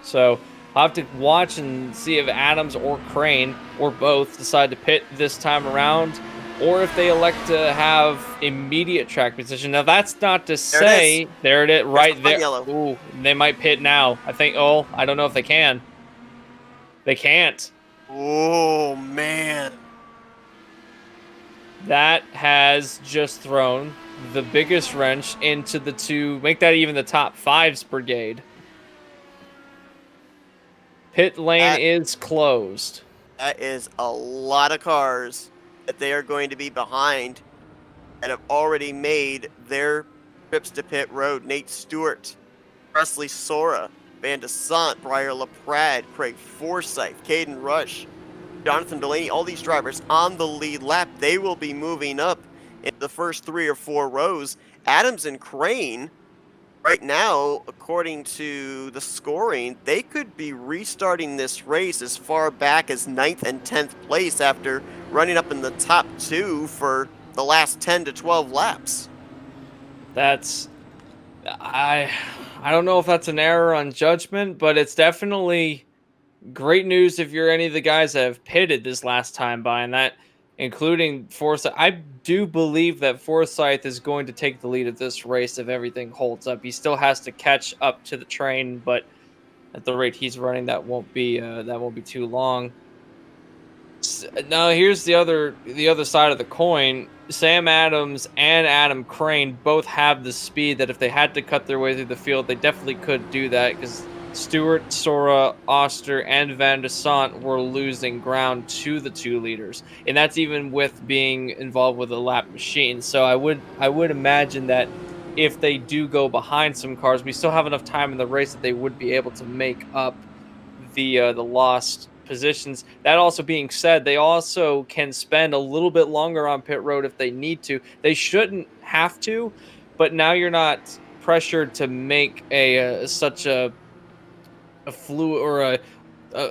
So I'll have to watch and see if Adams or Crane or both decide to pit this time around, or if they elect to have immediate track position. Now, that's not to say... There it is, right there. Yellow. Ooh, they might pit now. I think, I don't know if they can. They can't. Oh, man. That has just thrown the biggest wrench into the make that even the top fives brigade. Pit lane is closed. That is a lot of cars that they are going to be behind that have already made their trips to pit road. Nate Stewart, Presley Sora, Van Desant, Briar LaPrade, Craig Forsyth, Caden Rush, Jonathan Delaney, all these drivers on the lead lap. They will be moving up in the first 3 or 4 rows. Adams and Crane, right now, according to the scoring, they could be restarting this race as far back as 9th and 10th place after running up in the top 2 for the last 10 to 12 laps. That's... I don't know if that's an error on judgment, but it's definitely great news if you're any of the guys that have pitted this last time by, and that including Forsyth. I do believe that Forsyth is going to take the lead of this race if everything holds up. He still has to catch up to the train, but at the rate he's running, that won't be too long. Now here's the other side of the coin. Sam Adams and Adam Crane both have the speed that if they had to cut their way through the field, they definitely could do that, because Stewart, Sora, Oster, and Van Desant were losing ground to the 2 leaders, and that's even with being involved with a lap machine. So I would imagine that if they do go behind some cars, we still have enough time in the race that they would be able to make up the lost positions. That also being said, they also can spend a little bit longer on pit road if they need to. They shouldn't have to, but now you're not pressured to make such a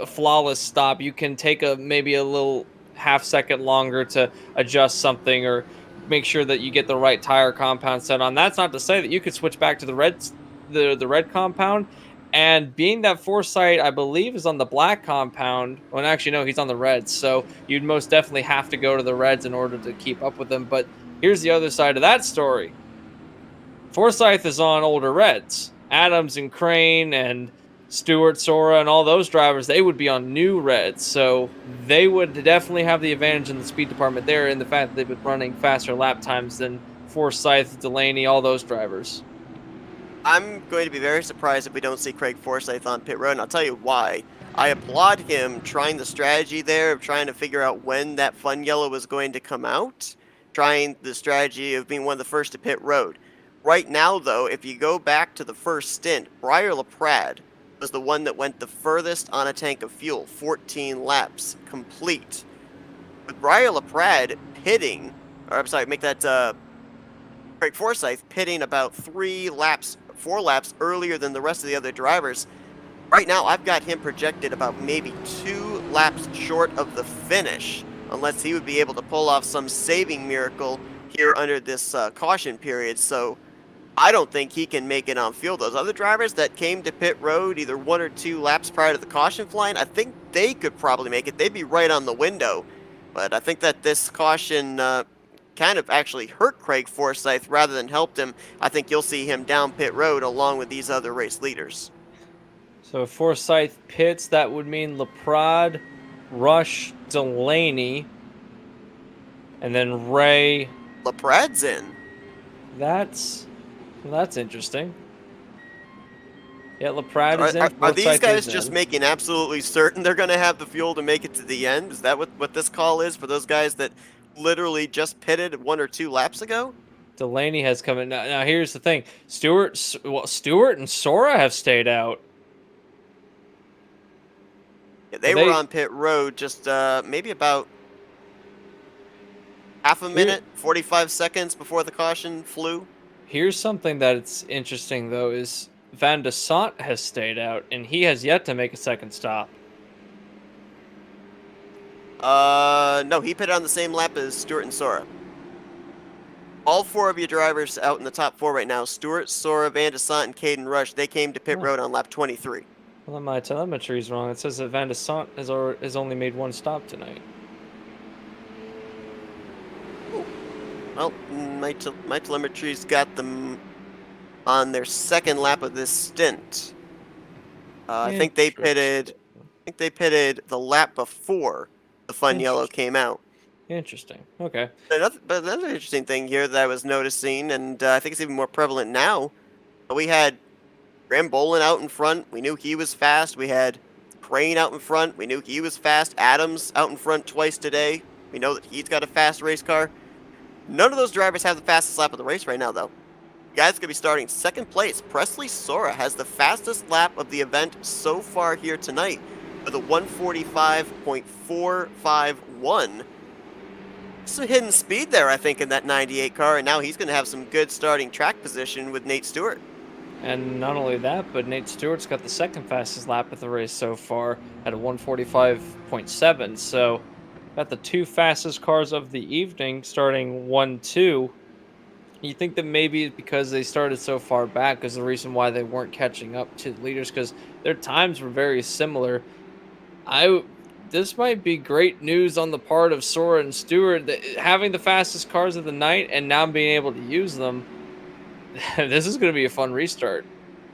flawless stop. You can take maybe a little half second longer to adjust something or make sure that you get the right tire compound set on. That's not to say that you could switch back to the red compound. And being that Forsyth, I believe, is on the black compound. Well, actually, no, he's on the reds. So you'd most definitely have to go to the reds in order to keep up with them. But here's the other side of that story. Forsyth is on older reds. Adams and Crane and Stewart, Sora, and all those drivers, they would be on new reds. So they would definitely have the advantage in the speed department there, in the fact that they've been running faster lap times than Forsyth, Delaney, all those drivers. I'm going to be very surprised if we don't see Craig Forsyth on pit road, and I'll tell you why. I applaud him trying the strategy there of trying to figure out when that fun yellow was going to come out, trying the strategy of being one of the first to pit road. Right now, though, if you go back to the first stint, Briar LaPrade was the one that went the furthest on a tank of fuel, 14 laps complete. With Briar LaPrade pitting, or I'm sorry, make that Craig Forsyth pitting about 4 laps earlier than the rest of the other drivers. Right now, I've got him projected about maybe 2 laps short of the finish, unless he would be able to pull off some saving miracle here under this caution period. So I don't think he can make it on field. Those other drivers that came to pit road either 1 or 2 laps prior to the caution flying, I think they could probably make it. They'd be right on the window. But I think that this caution kind of actually hurt Craig Forsyth rather than helped him. I think you'll see him down pit road along with these other race leaders. So if Forsyth pits, that would mean LaPrade, Rush, Delaney, and then Ray. LaPrade's in. That's interesting. Yeah, LaPrade is in. Are these Forsyth guys is just in. making absolutely certain they're going to have the fuel to make it to the end? Is that what this call is for those guys that literally just pitted 1 or 2 laps ago? Delaney has come in. Now here's the thing. Stewart and Sora have stayed out. Yeah, they were on pit road just maybe about half a minute, 45 seconds before the caution flew. Here's something that's interesting, though, is Van Desant has stayed out, and he has yet to make a second stop. No, he pitted on the same lap as Stewart and Sora. All 4 of your drivers out in the top 4 right now, Stewart, Sora, Van Desant, and Caden Rush, they came to pit road on lap 23. Well, then my telemetry is wrong. It says that Van Desant has only made 1 stop tonight. Well, my telemetry's got them on their second lap of this stint. I think they pitted the lap before the Fun Yellow came out. Interesting. Okay. But another interesting thing here that I was noticing, and I think it's even more prevalent now, we had Graham Bolin out in front. We knew he was fast. We had Crane out in front. We knew he was fast. Adams out in front twice today. We know that he's got a fast race car. None of those drivers have the fastest lap of the race right now, though. The guy's going to be starting second place. Presley Sora has the fastest lap of the event so far here tonight with a 145.451. Some hidden speed there, I think, in that 98 car, and now he's going to have some good starting track position with Nate Stewart. And not only that, but Nate Stewart's got the second fastest lap of the race so far at a 145.7. So got the 2 fastest cars of the evening starting 1-2. You think that maybe because they started so far back is the reason why they weren't catching up to the leaders, because their times were very similar. This might be great news on the part of Sora and Stewart, that having the fastest cars of the night and now being able to use them. This is going to be a fun restart.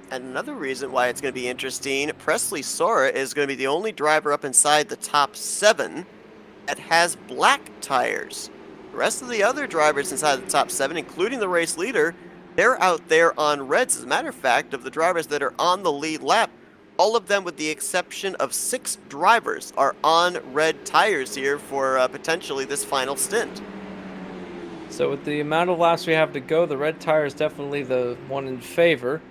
And another reason why it's going to be interesting, Presley Sora is going to be the only driver up inside the top 7 that has black tires. The rest of the other drivers inside the top 7, including the race leader, they're out there on reds. As a matter of fact, of the drivers that are on the lead lap, all of them with the exception of 6 drivers are on red tires here for potentially this final stint. So with the amount of laps we have to go, the red tire is definitely the one in favor.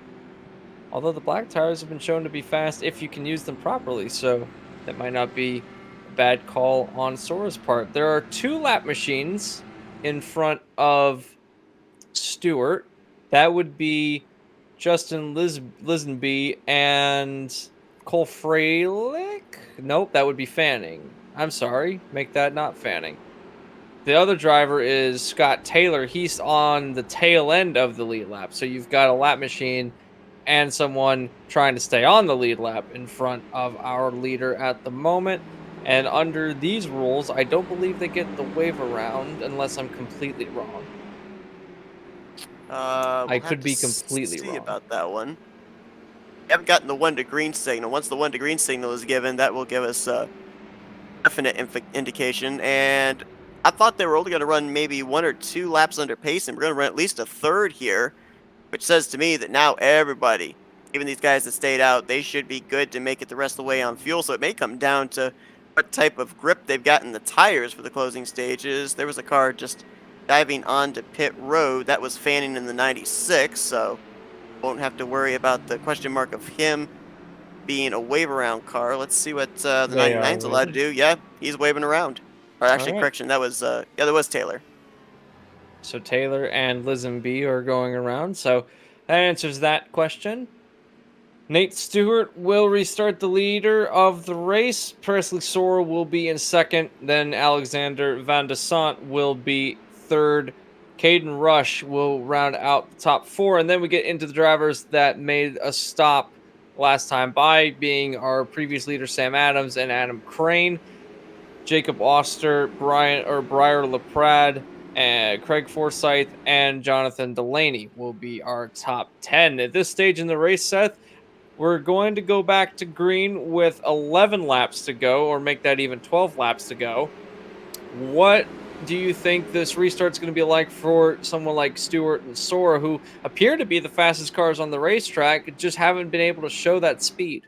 Although the black tires have been shown to be fast if you can use them properly, so that might not be a bad call on Sora's part. There are 2 lap machines in front of Stewart. That would be Justin Lisenby and Cole Freilich? Nope, that would be Fanning. I'm sorry, make that not Fanning. The other driver is Scott Taylor. He's on the tail end of the lead lap. So you've got a lap machine and someone trying to stay on the lead lap in front of our leader at the moment. And under these rules, I don't believe they get the wave around unless I'm completely wrong. I could be completely wrong about that one. We haven't gotten the 1 to green signal. Once the 1 to green signal is given, that will give us a definite indication. And I thought they were only going to run maybe 1 or 2 laps under pace, and we're going to run at least a third here, which says to me that now everybody, even these guys that stayed out, they should be good to make it the rest of the way on fuel. So it may come down to what type of grip they've got in the tires for the closing stages. There was a car just diving onto pit road. That was Fanning in the 96, so won't have to worry about the question mark of him being a wave around car. Let's see what the They are 99's allowed to do. Yeah, he's waving around. Or All actually, right. correction, that was, yeah, that was Taylor. So Taylor and Lizenby are going around. So that answers that question. Nate Stewart will restart the leader of the race. Presley Sora will be in second. Then Alexander Van de Sant will be third. Caden Rush will round out the top four. And then we get into the drivers that made a stop last time by, being our previous leader, Sam Adams and Adam Crane. Jacob Oster, Briar LaPrade, Craig Forsyth, and Jonathan Delaney will be our top 10. At this stage in the race, Seth, we're going to go back to green with 11 laps to go, or make that even 12 laps to go. What do you think this restart's going to be like for someone like Stewart and Sora, who appear to be the fastest cars on the racetrack, just haven't been able to show that speed?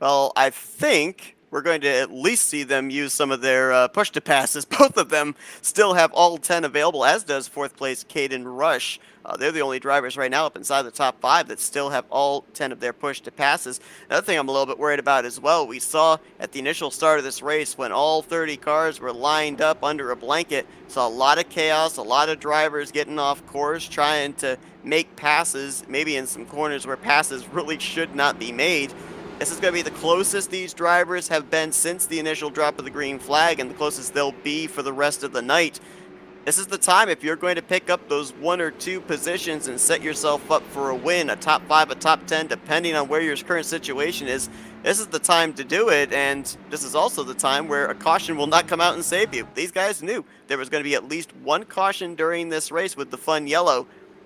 Well, I think we're going to at least see them use some of their push to passes. Both of them still have all 10 available, as does fourth place Caden Rush. They're the only drivers right now up inside the top 5 that still have all 10 of their push to passes. Another thing I'm a little bit worried about as well, we saw at the initial start of this race when all 30 cars were lined up under a blanket, saw a lot of chaos, a lot of drivers getting off course, trying to make passes, maybe in some corners where passes really should not be made. This is going to be the closest these drivers have been since the initial drop of the green flag, and the closest they'll be for the rest of the night. This is the time, if you're going to pick up those 1 or 2 positions and set yourself up for a win, a top 5, a top 10, depending on where your current situation is, this is the time to do it, and this is also the time where a caution will not come out and save you. These guys knew there was going to be at least one caution during this race with the fun yellow.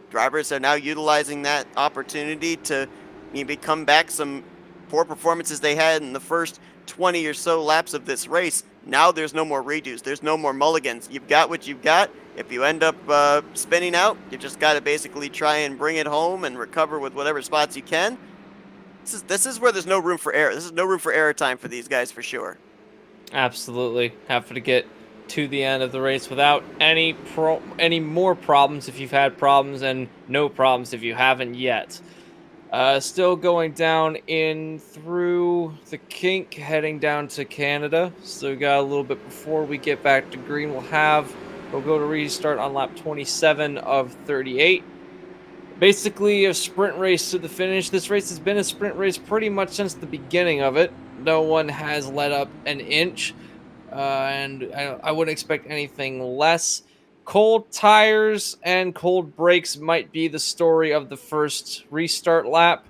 Drivers are now utilizing that opportunity to maybe come back some poor performances they had in the first 20 or so laps of this race. Now there's no more redos. There's no more mulligans. You've got what you've got. If you end up spinning out, you just got to basically try and bring it home and recover with whatever spots you can. This is where there's no room for error. This is no room for error time for these guys for sure. Absolutely. Have to get to the end of the race without any more problems if you've had problems, and no problems if you haven't yet. Still going down in through the kink, heading down to Canada. So we got a little bit before we get back to green. We'll go to restart on lap 27 of 38. Basically a sprint race to the finish. This race has been a sprint race pretty much since the beginning of it. No one has let up an inch, and I wouldn't expect anything less. Cold tires and cold brakes might be the story of the first restart lap.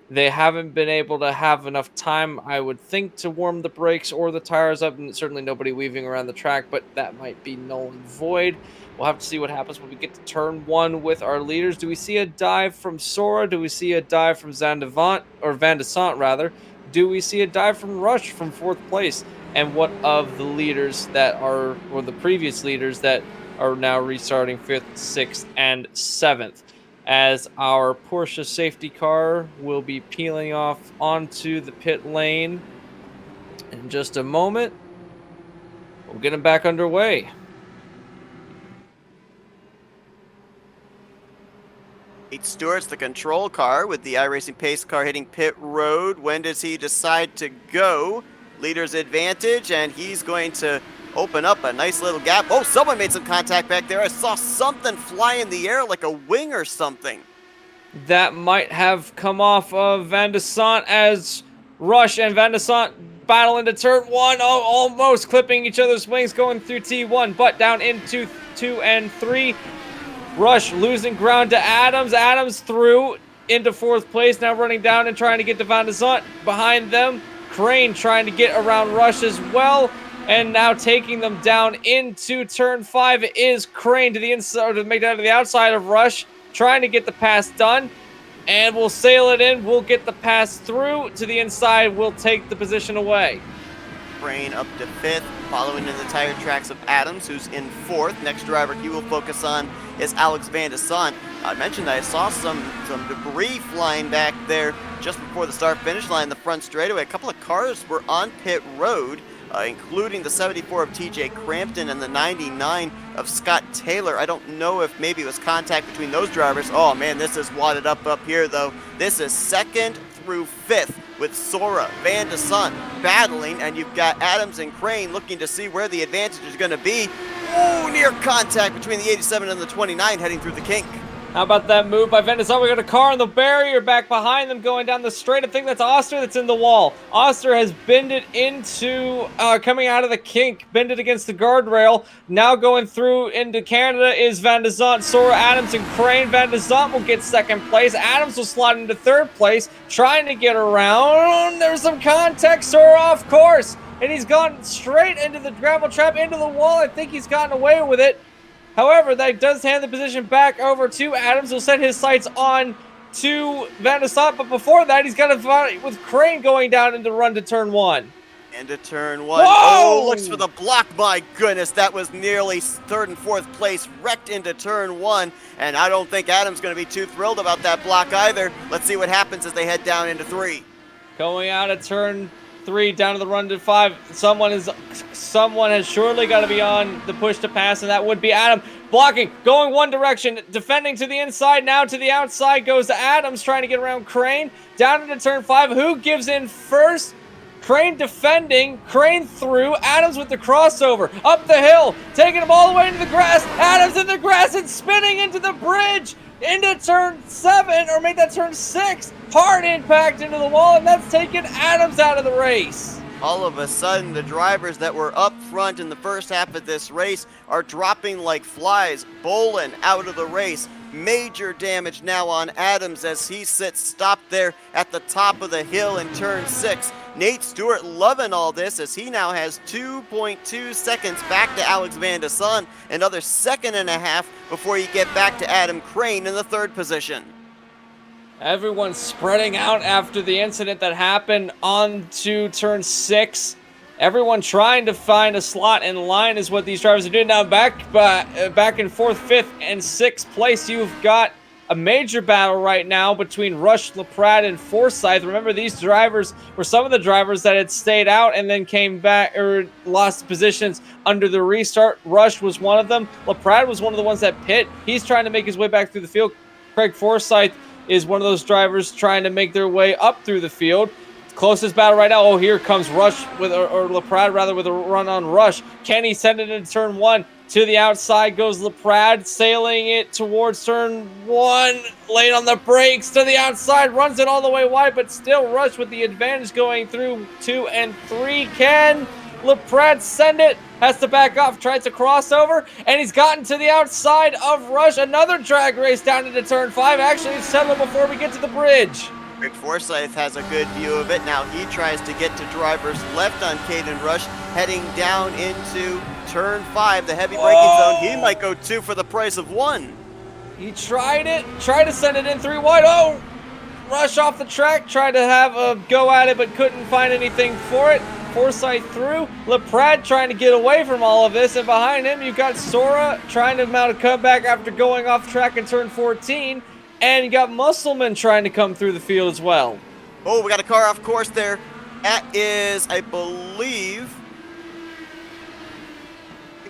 They haven't been able to have enough time, I would think, to warm the brakes or the tires up, and certainly nobody weaving around the track, but that might be null and void. We'll have to see what happens when we get to turn 1 with our leaders. Do we see a dive from Sora? Do we see a dive from Van de Sant rather? Do we see a dive from Rush from 4th place? And what of the leaders that are, or the previous leaders that are now restarting 5th, 6th, and 7th, as our Porsche safety car will be peeling off onto the pit lane in just a moment. We'll get them back underway. Stewart's the control car with the iRacing pace car hitting pit road. When does he decide to go? Leader's advantage, and he's going to open up a nice little gap. Oh, someone made some contact back there. I saw something fly in the air like a wing or something. That might have come off of Van de Sant as Rush and Van de Sant battle into turn 1. Oh, almost clipping each other's wings going through T1, but down into 2 and 3. Rush losing ground to Adams. Adams through into 4th place, now running down and trying to get to Van de Sant. Behind them, Crane trying to get around Rush as well. And now taking them down into turn 5 is Crane to the inside, to make that to the outside of Rush, trying to get the pass done. And we'll sail it in. We'll get the pass through to the inside. We'll take the position away. Crane up to 5th, following in the tire tracks of Adams, who's in 4th. Next driver he will focus on is Alex Van de Sant. I mentioned that I saw some debris flying back there just before the start-finish line, the front straightaway. A couple of cars were on pit road. including the 74 of TJ Crampton and the 99 of Scott Taylor. I don't know if maybe it was contact between those drivers. Oh man, this is wadded up here though. This is 2nd through 5th with Sora, Van Desant battling, and you've got Adams and Crane looking to see where the advantage is going to be. Ooh, near contact between the 87 and the 29 heading through the kink. How about that move by Van Desant? We got a car on the barrier back behind them going down the straight. I think that's Oster that's in the wall. Oster has bended into, coming out of the kink, bended against the guardrail. Now going through into Canada is Van Desant, Sora, Adams, and Crane. Van Desant will get 2nd place. Adams will slide into 3rd place, trying to get around. There's some contact. Sora off course, and he's gone straight into the gravel trap, into the wall. I think he's gotten away with it. However, that does hand the position back over to Adams. He'll set his sights on to Van Desant, but before that, he's got a fight with Crane going down into run to turn 1. Into turn 1. Whoa! Oh, looks for the block. My goodness, that was nearly 3rd and 4th place, wrecked into turn 1, and I don't think Adams going to be too thrilled about that block either. Let's see what happens as they head down into 3. Going out of turn 3 down to the run to 5. Someone has surely got to be on the push to pass, and that would be Adam. Blocking, going one direction, defending to the inside, now to the outside goes to Adams, trying to get around Crane. Down into turn 5, who gives in first? Crane defending, Crane through, Adams with the crossover, up the hill, taking him all the way into the grass, Adams in the grass and spinning into the bridge, into turn 7, or make that turn 6, hard impact into the wall, and that's taking Adams out of the race. All of a sudden, the drivers that were up front in the first half of this race are dropping like flies. Bolin out of the race. Major damage now on Adams as he sits stopped there at the top of the hill in turn 6. Nate Stewart loving all this as he now has 2.2 seconds back to Alex Van Desant, another 1.5 seconds before you get back to Adam Crane in the 3rd position. Everyone's spreading out after the incident that happened on to turn 6. Everyone trying to find a slot in line is what these drivers are doing. Now back in 4th, 5th, and 6th place, you've got a major battle right now between Rush, LaPrade, and Forsyth. Remember, these drivers were some of the drivers that had stayed out and then came back or lost positions under the restart. Rush was one of them. LaPrade was one of the ones that pit. He's trying to make his way back through the field. Craig Forsyth is one of those drivers trying to make their way up through the field. Closest battle right now. Oh, here comes Rush with, or LaPrade rather, with a run on Rush. Can he send it into turn 1? To the outside goes LaPrade, sailing it towards turn 1. Late on the brakes to the outside, runs it all the way wide, but still Rush with the advantage going through 2 and 3. Can LaPrade send it? Has to back off, tries to cross over, and he's gotten to the outside of Rush. Another drag race down into turn 5. Actually, it's settled before we get to the bridge. Rick Forsyth has a good view of it. Now he tries to get to drivers left on Caden Rush, heading down into turn 5, the heavy braking zone. He might go 2 for the price of 1. He tried to send it in 3 wide. Oh, Rush off the track, tried to have a go at it, but couldn't find anything for it. Forsyth through. LaPrade trying to get away from all of this, and behind him you've got Sora trying to mount a comeback after going off track in turn 14, and you got Musselman trying to come through the field as well. Oh, we got a car off course there. That is, I believe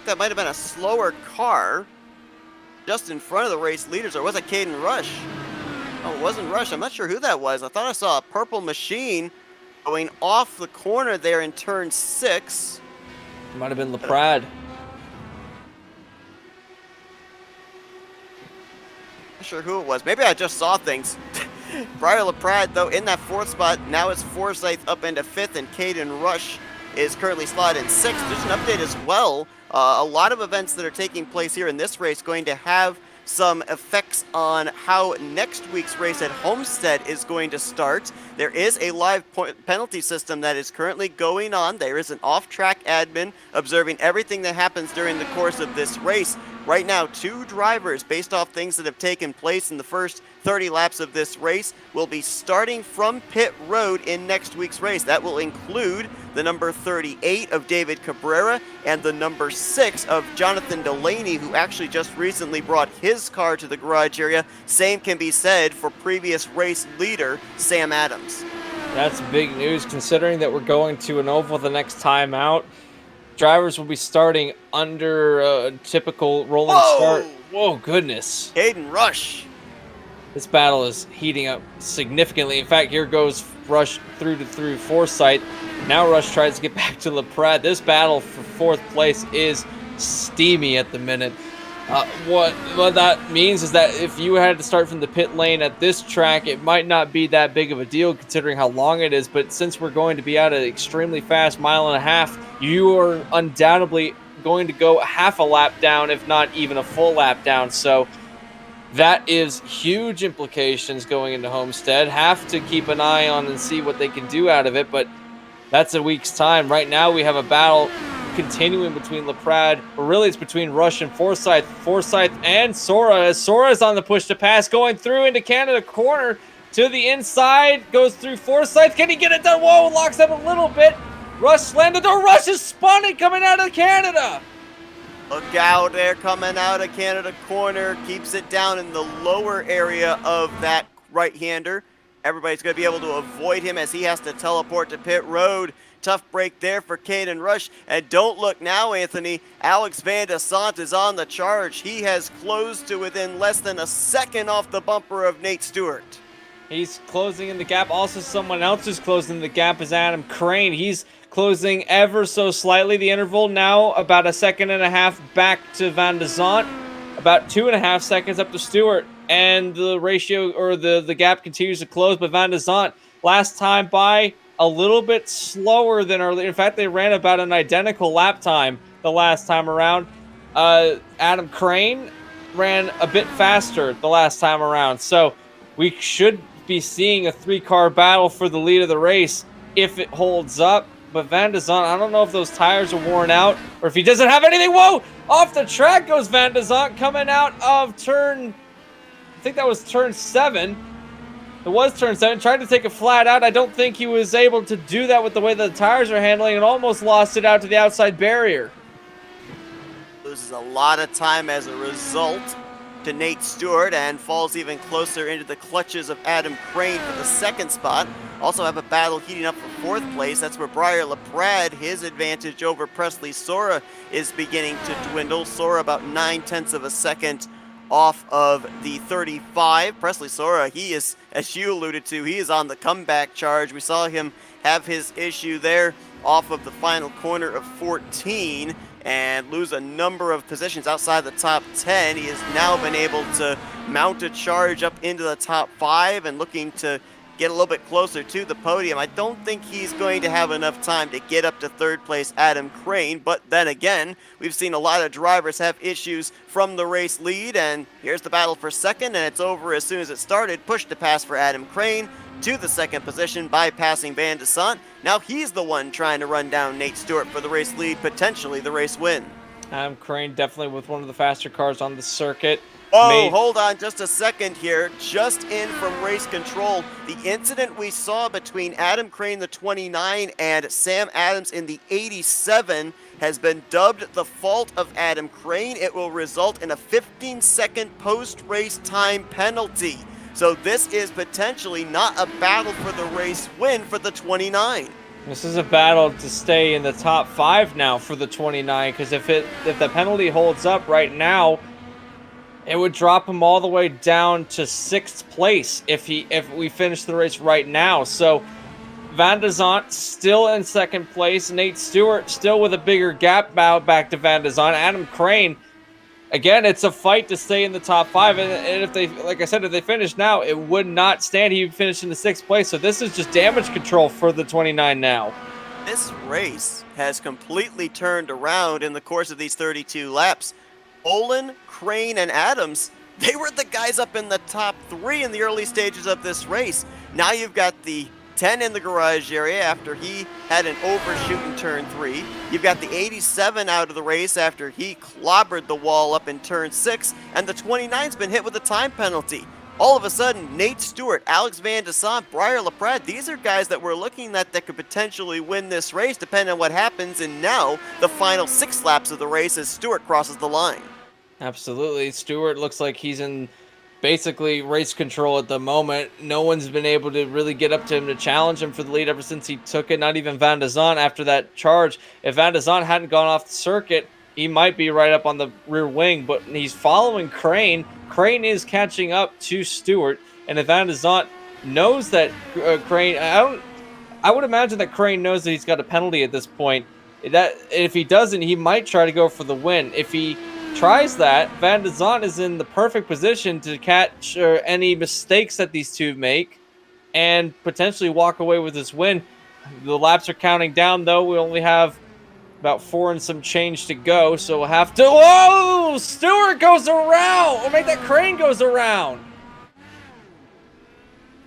that might have been a slower car just in front of the race leaders, or was it Caden Rush? Oh, it wasn't Rush. I'm not sure who that was. I thought I saw a purple machine going off the corner there in turn 6. It might have been LaPrade. Not sure who it was. Maybe I just saw things. Briar LaPrade, though, in that 4th spot. Now it's Forsyth up into 5th, and Caden Rush is currently slotted in 6th. There's an update as well. A lot of events that are taking place here in this race going to have some effects on how next week's race at Homestead is going to start. There is a live penalty system that is currently going on. There is an off-track admin observing everything that happens during the course of this race. Right now, 2 drivers, based off things that have taken place in the first 30 laps of this race, will be starting from pit road in next week's race. That will include the number 38 of David Cabrera and the number 6 of Jonathan Delaney, who actually just recently brought his car to the garage area. Same can be said for previous race leader Sam Adams. That's big news considering that we're going to an oval the next time out. Drivers will be starting under a typical rolling start. Whoa! Whoa, goodness. Caden Rush. This battle is heating up significantly. In fact, here goes Rush through Forsyth. Now Rush tries to get back to LaPrade. This battle for fourth place is steamy at the minute. What that means is that if you had to start from the pit lane at this track, it might not be that big of a deal considering how long it is. But since we're going to be at an extremely fast 1.5 miles, you are undoubtedly going to go half a lap down, if not even a full lap down. So that is huge implications going into Homestead. Have to keep an eye on and see what they can do out of it, but that's a week's time. Right now we have a battle continuing between LaPrade, or really it's between Rush and Forsyth and Sora, as Sora's on the push to pass, going through into Canada corner to the inside, goes through Forsyth. Can he get it done? Whoa, locks up a little bit. Rush slammed the door. Rush is spun coming out of Canada. Look out there, coming out of Canada corner, keeps it down in the lower area of that right-hander. Everybody's going to be able to avoid him as he has to teleport to pit road. Tough break there for Caden Rush. And don't look now, Anthony. Alex Van Desant is on the charge. He has closed to within less than a second off the bumper of Nate Stewart. He's closing in the gap. Also, someone else who's closing the gap is Adam Crane. He's closing ever so slightly. The interval now about 1.5 seconds back to Van Desant. About 2.5 seconds up to Stewart. And the ratio, or the gap continues to close. But Van Desant, last time by, a little bit slower than earlier. In fact, they ran about an identical lap time the last time around. Adam Crane ran a bit faster the last time around. So we should be seeing a 3-car battle for the lead of the race if it holds up. But Van Desant, I don't know if those tires are worn out or if he doesn't have anything. Whoa! Off the track goes Van Desant coming out of turn, I think that was turn 7. It was turn 7, tried to take a flat out. I don't think he was able to do that with the way the tires are handling and almost lost it out to the outside barrier. Loses a lot of time as a result to Nate Stewart and falls even closer into the clutches of Adam Crane for the second spot. Also have a battle heating up for fourth place. That's where Briar LaPrade, his advantage over Presley Sora is beginning to dwindle. Sora about 0.9 of a second off of the 35. Presley Sora, he is, as you alluded to, he is on the comeback charge. We saw him have his issue there off of the final corner of 14 and lose a number of positions outside the top 10. He has now been able to mount a charge up into the top 5 and looking to get a little bit closer to the podium. I don't think he's going to have enough time to get up to third place Adam Crane, but then again, we've seen a lot of drivers have issues from the race lead, and here's the battle for second, and it's over as soon as it started. Push to pass for Adam Crane to the second position, bypassing Van Desant. Now he's the one trying to run down Nate Stewart for the race lead, potentially the race win. Adam Crane definitely with one of the faster cars on the circuit. Oh, hold on just a second here. Just in from race control, the incident we saw between Adam Crane, the 29, and Sam Adams in the 87 has been dubbed the fault of Adam Crane. It will result in a 15-second post-race time penalty. So this is potentially not a battle for the race win for the 29. This is a battle to stay in the top 5 now for the 29, because if the penalty holds up right now, it would drop him all the way down to 6th place if we finish the race right now. So Van Desant still in 2nd place. Nate Stewart still with a bigger gap back to Van Desant. Adam Crane, again, it's a fight to stay in the top 5. And if they, like I said, if they finish now, it would not stand. He would finish in the 6th place. So this is just damage control for the 29 now. This race has completely turned around in the course of these 32 laps. Olin, Crane, and Adams, they were the guys up in the top 3 in the early stages of this race. Now you've got the 10 in the garage area after he had an overshoot in turn 3. You've got the 87 out of the race after he clobbered the wall up in turn 6. And the 29's been hit with a time penalty. All of a sudden, Nate Stewart, Alex Van Desant, Briar LaPrade, these are guys that we're looking at that could potentially win this race depending on what happens in now the final 6 laps of the race as Stewart crosses the line. Absolutely. Stewart looks like he's in basically race control at the moment. No one's been able to really get up to him to challenge him for the lead ever since he took it. Not even Van Desant after that charge. If Van Desant hadn't gone off the circuit, he might be right up on the rear wing, but he's following Crane. Crane is catching up to Stewart, and if Van Desant knows that Crane, I would imagine that Crane knows that he's got a penalty at this point. That if he doesn't, he might try to go for the win. If he tries that, Van Desant is in the perfect position to catch any mistakes that these two make and potentially walk away with this win. The laps are counting down, though. We only have about 4 and some change to go, so we'll have to... Whoa! Stewart goes around! Or make that Crane goes around!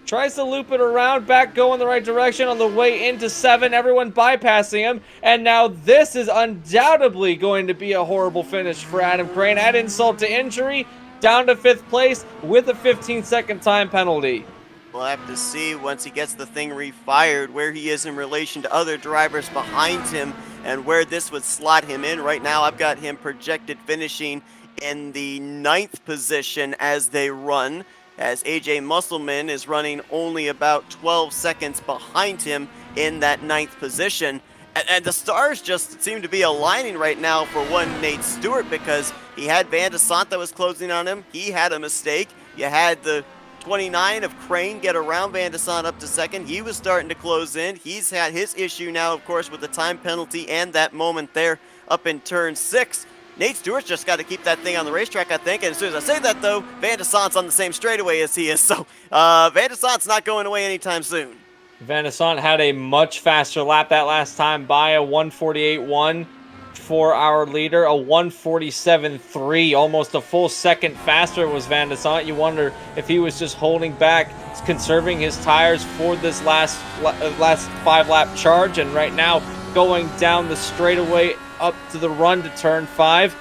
Tries to loop it around, back going the right direction on the way into 7. Everyone bypassing him. And now this is undoubtedly going to be a horrible finish for Adam Crane. Add insult to injury, down to 5th place with a 15-second time penalty. We'll have to see once he gets the thing refired where he is in relation to other drivers behind him and where this would slot him in. Right now, I've got him projected finishing in the 9th position as they run, as AJ Musselman is running only about 12 seconds behind him in that 9th position. And the stars just seem to be aligning right now for one Nate Stewart, because he had Van Desant that was closing on him. He had a mistake. You had the 29 of Crane get around Van Desant up to 2nd. He was starting to close in. He's had his issue now, of course, with the time penalty and that moment there up in turn 6. Nate Stewart's just got to keep that thing on the racetrack, I think. And as soon as I say that, though, Van Desant's on the same straightaway as he is. So Van Desant's not going away anytime soon. Van Desant had a much faster lap that last time by a 1:48.1 for our leader, a 1:47.3, almost a full second faster was Van Desant. You wonder if he was just holding back, conserving his tires for this last 5-lap charge, and right now going down the straightaway up to the run to turn 5,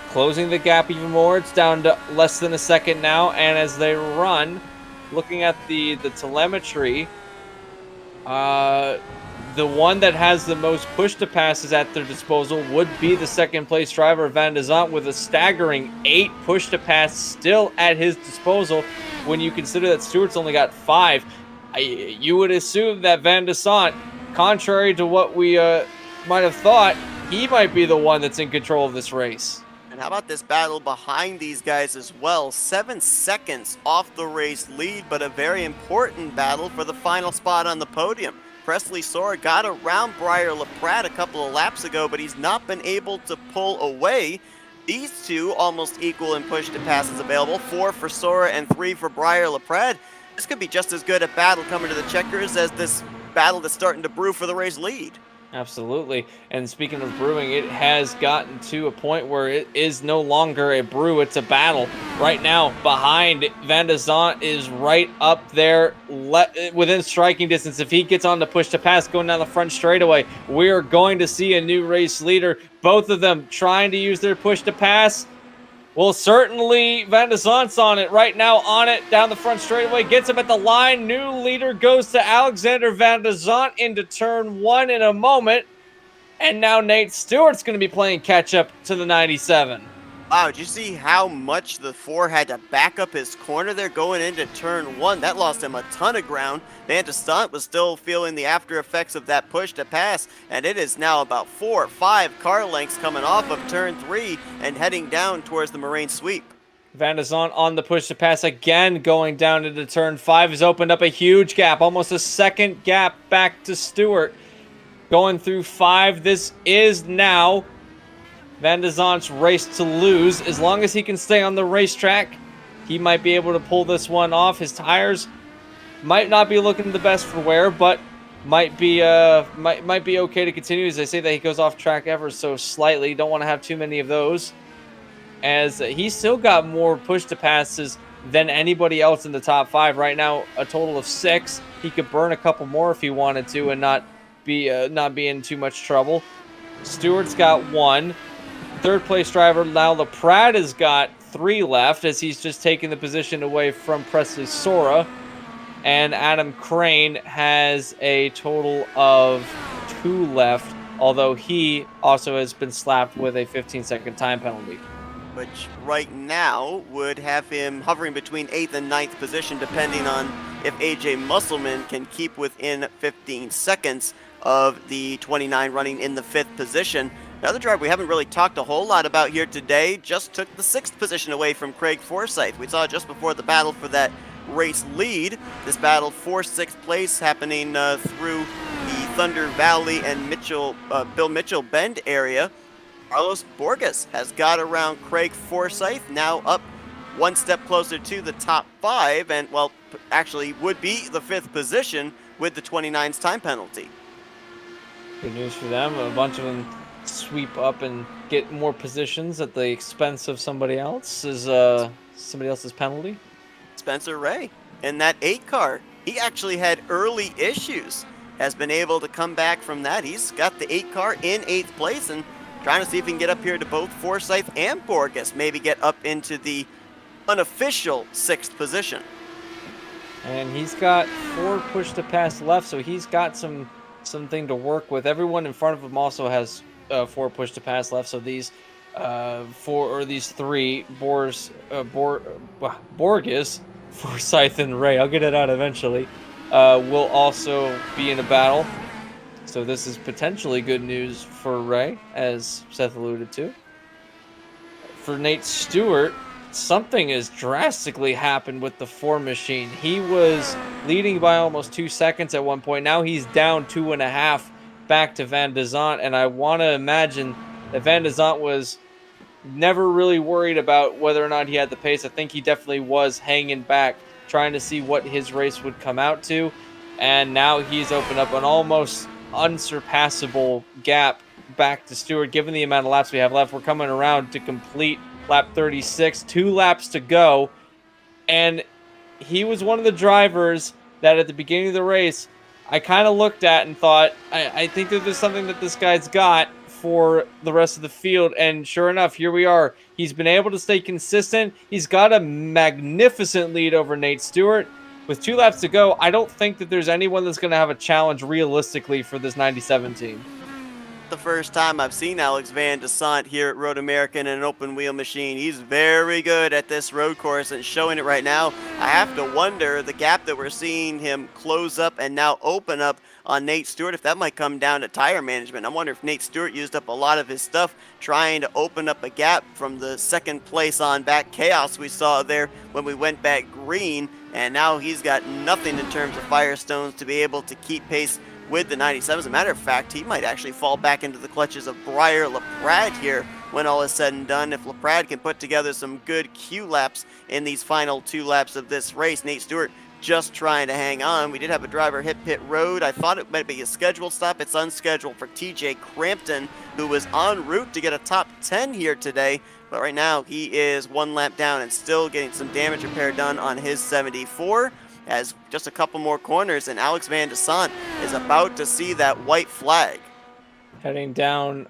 closing the gap even more. It's down to less than a second now, and as they run, looking at the telemetry, the one that has the most push-to-passes at their disposal would be the 2nd place driver, Van Desant, with a staggering 8 push-to-pass still at his disposal. When you consider that Stewart's only got 5, you would assume that Van Desant, contrary to what we might have thought, he might be the one that's in control of this race. And how about this battle behind these guys as well? 7 seconds off the race lead, but a very important battle for the final spot on the podium. Presley Sora got around Briar LaPrade a couple of laps ago, but he's not been able to pull away. These two almost equal in push to passes available, 4 for Sora and 3 for Briar LaPrade. This could be just as good a battle coming to the checkers as this battle that's starting to brew for the race lead. Absolutely. And speaking of brewing, it has gotten to a point where it is no longer a brew, it's a battle. Right now, behind, Van Desant is right up there within striking distance. If he gets on the push to pass going down the front straightaway, we are going to see a new race leader. Both of them trying to use their push to pass. Well, certainly Van Desant's on it right now, on it down the front straightaway, gets him at the line. New leader goes to Alexander Van Desant into turn 1 in a moment. And now Nate Stewart's going to be playing catch up to the 97. Wow, did you see how much the 4 had to back up his corner there going into turn 1? That lost him a ton of ground. Van Desant was still feeling the after effects of that push to pass, and it is now about 4 or 5 car lengths coming off of turn 3 and heading down towards the Moraine sweep. Van Desant on the push to pass again, going down into turn 5, has opened up a huge gap, almost a second gap back to Stewart. Going through 5, this is now Van Desant's race to lose. As long as he can stay on the racetrack, he might be able to pull this one off. His tires might not be looking the best for wear, but might be okay to continue. As I say that, he goes off track ever so slightly. Don't want to have too many of those, as he's still got more push to passes than anybody else in the top 5 right now. A total of 6. He could burn a couple more if he wanted to and not be in too much trouble. Stewart's got 1. 3rd place driver now LaPrade has got 3 left, as he's just taken the position away from Presley Sora. And Adam Crane has a total of 2 left, although he also has been slapped with a 15-second time penalty. which right now would have him hovering between 8th and 9th position, depending on if AJ Musselman can keep within 15 seconds of the 29 running in the 5th position. Another driver we haven't really talked a whole lot about here today just took the 6th position away from Craig Forsyth. We saw just before the battle for that race lead. This battle for 6th place happening through the Thunder Valley and Bill Mitchell Bend area. Carlos Borges has got around Craig Forsyth, now up one step closer to the top 5, and, well, actually would be the 5th position with the 29's time penalty. Good news for them. A bunch of them sweep up and get more positions at the expense of somebody else's penalty. Spencer Ray in that 8 car. He actually had early issues, has been able to come back from that. He's got the 8 car in 8th place and trying to see if he can get up here to both Forsyth and Borges, maybe get up into the unofficial 6th position. And he's got 4 push to pass left, so he's got something to work with. Everyone in front of him also has 4 push to pass left, so these 3 Borges, Forsyth, and Ray, I'll get it out eventually, will also be in a battle. So this is potentially good news for Ray, as Seth alluded to. For Nate Stewart, something has drastically happened with the 4 machine. He was leading by almost 2 seconds at one point. Now he's down 2.5 back to Van Desant, and I want to imagine that Van Desant was never really worried about whether or not he had the pace. I think he definitely was hanging back, trying to see what his race would come out to, and now he's opened up an almost unsurpassable gap back to Stewart. Given the amount of laps we have left, we're coming around to complete lap 36, 2 laps to go, and he was one of the drivers that at the beginning of the race I kind of looked at and thought, I think that there's something that this guy's got for the rest of the field, and sure enough, here we are. He's been able to stay consistent. He's got a magnificent lead over Nate Stewart. With 2 laps to go, I don't think that there's anyone that's going to have a challenge realistically for this 97 team. The first time I've seen Alex Van Desant here at Road America in an open wheel machine. He's very good at this road course and showing it right now. I have to wonder the gap that we're seeing him close up and now open up on Nate Stewart, if that might come down to tire management. I wonder if Nate Stewart used up a lot of his stuff trying to open up a gap from the 2nd place on back chaos we saw there when we went back green, and now he's got nothing in terms of Firestones to be able to keep pace with the 97. As a matter of fact, he might actually fall back into the clutches of Briar LaPrade here when all is said and done. If LaPrade can put together some good Q laps in these final 2 laps of this race, Nate Stewart just trying to hang on. We did have a driver hit pit road. I thought it might be a scheduled stop. It's unscheduled for TJ Crampton, who was en route to get a top 10 here today. But right now, he is 1 lap down and still getting some damage repair done on his 74. As just a couple more corners, and Alex Van Desant is about to see that white flag. Heading down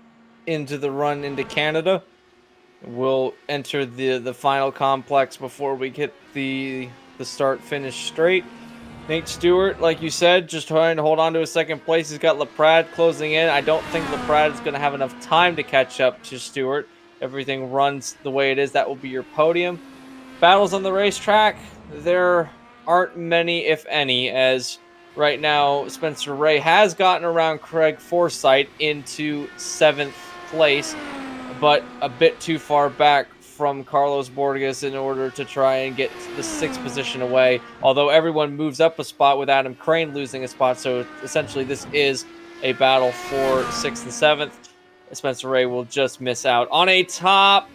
into the run into Canada. We'll enter the final complex before we get the start-finish straight. Nate Stewart, like you said, just trying to hold on to his 2nd place. He's got LaPrade closing in. I don't think LaPrade is going to have enough time to catch up to Stewart. Everything runs the way it is. That will be your podium. Battles on the racetrack. There aren't many, if any, as right now Spencer Ray has gotten around Craig Forsyth into 7th place, but a bit too far back from Carlos Borges in order to try and get the 6th position away, although everyone moves up a spot with Adam Crane losing a spot, so essentially this is a battle for 6th and 7th. Spencer Ray will just miss out on a top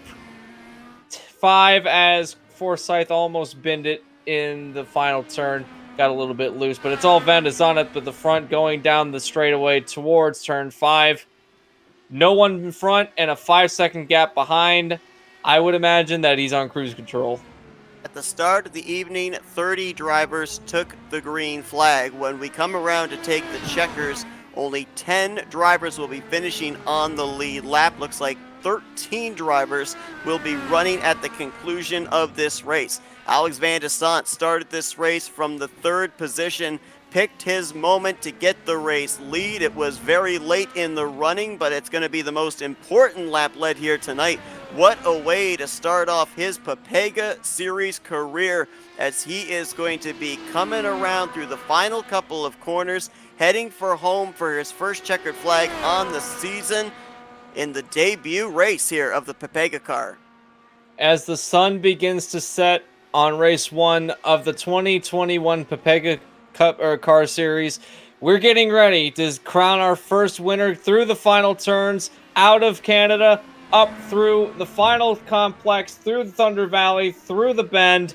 5 as Forsyth almost binned it in the final turn. Got a little bit loose, but it's all Van Desant up at the front going down the straightaway towards turn 5. No one in front and a 5-second gap behind. I would imagine that he's on cruise control. At the start of the evening, 30 drivers took the green flag. When we come around to take the checkers, only 10 drivers will be finishing on the lead lap. Looks like 13 drivers will be running at the conclusion of this race. Alex Van Desant started this race from the 3rd position, picked his moment to get the race lead. It was very late in the running, but it's going to be the most important lap led here tonight What a way to start off his Pepega Series career, as he is going to be coming around through the final couple of corners, heading for home for his first checkered flag on the season in the debut race here of the PepegaCar. As the sun begins to set on race 1 of the 2021 Pepega Cup or Car Series, we're getting ready to crown our first winner through the final turns, out of Canada, up through the final complex, through the Thunder Valley, through the bend,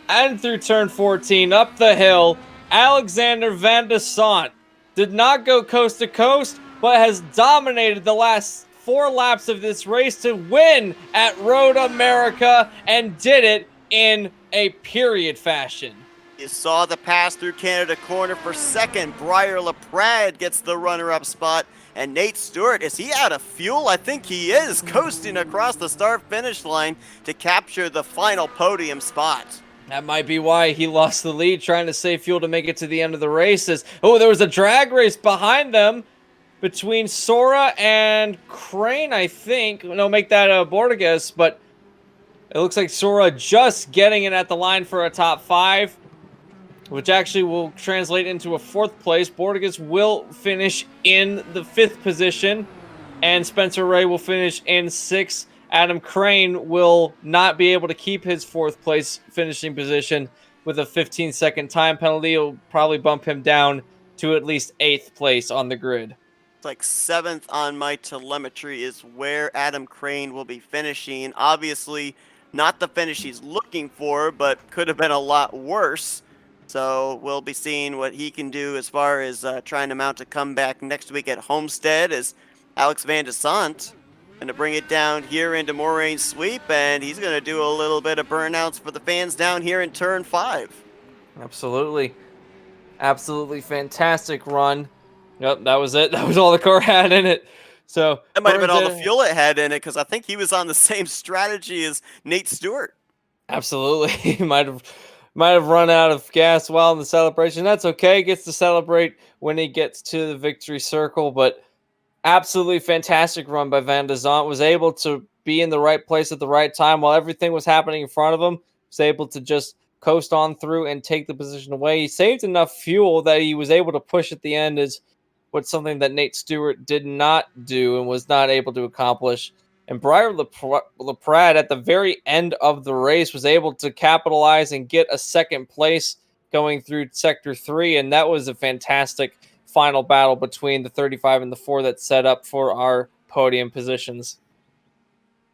and through turn 14, up the hill. Alexander Van Desant did not go coast to coast, but has dominated the last 4 laps of this race to win at Road America, and did it in a period fashion. You saw the pass through Canada corner for second. Briar LaPrade gets the runner-up spot. And Nate Stewart, is he out of fuel? I think he is, coasting across the start-finish line to capture the final podium spot. That might be why he lost the lead, trying to save fuel to make it to the end of the races. Oh, there was a drag race behind them between Sora and Crane, I think. No, make that Borges, but it looks like Sora just getting it at the line for a top 5, which actually will translate into a 4th place. Borges will finish in the 5th position, and Spencer Ray will finish in 6th. Adam Crane will not be able to keep his 4th place finishing position with a 15-second time penalty. It'll probably bump him down to at least 8th place on the grid. It's like 7th on my telemetry is where Adam Crane will be finishing. Obviously, not the finish he's looking for, but could have been a lot worse. So we'll be seeing what he can do as far as trying to mount a comeback next week at Homestead, as Alex Van Desant going to bring it down here into Moraine Sweep, and he's going to do a little bit of burnouts for the fans down here in turn 5. Absolutely. Absolutely fantastic run. Yep, that was it. That was all the car had in it. So that might have been all the fuel it had in it, because I think he was on the same strategy as Nate Stewart. Absolutely. He might have run out of gas while in the celebration. That's okay. Gets to celebrate when he gets to the victory circle. But absolutely fantastic run by Van Desant. Was able to be in the right place at the right time while everything was happening in front of him. Was able to just coast on through and take the position away. He saved enough fuel that he was able to push at the end, is what's something that Nate Stewart did not do and was not able to accomplish. And Briar LaPrade at the very end of the race was able to capitalize and get a 2nd place going through Sector 3. And that was a fantastic final battle between the 35 and the 4 that set up for our podium positions.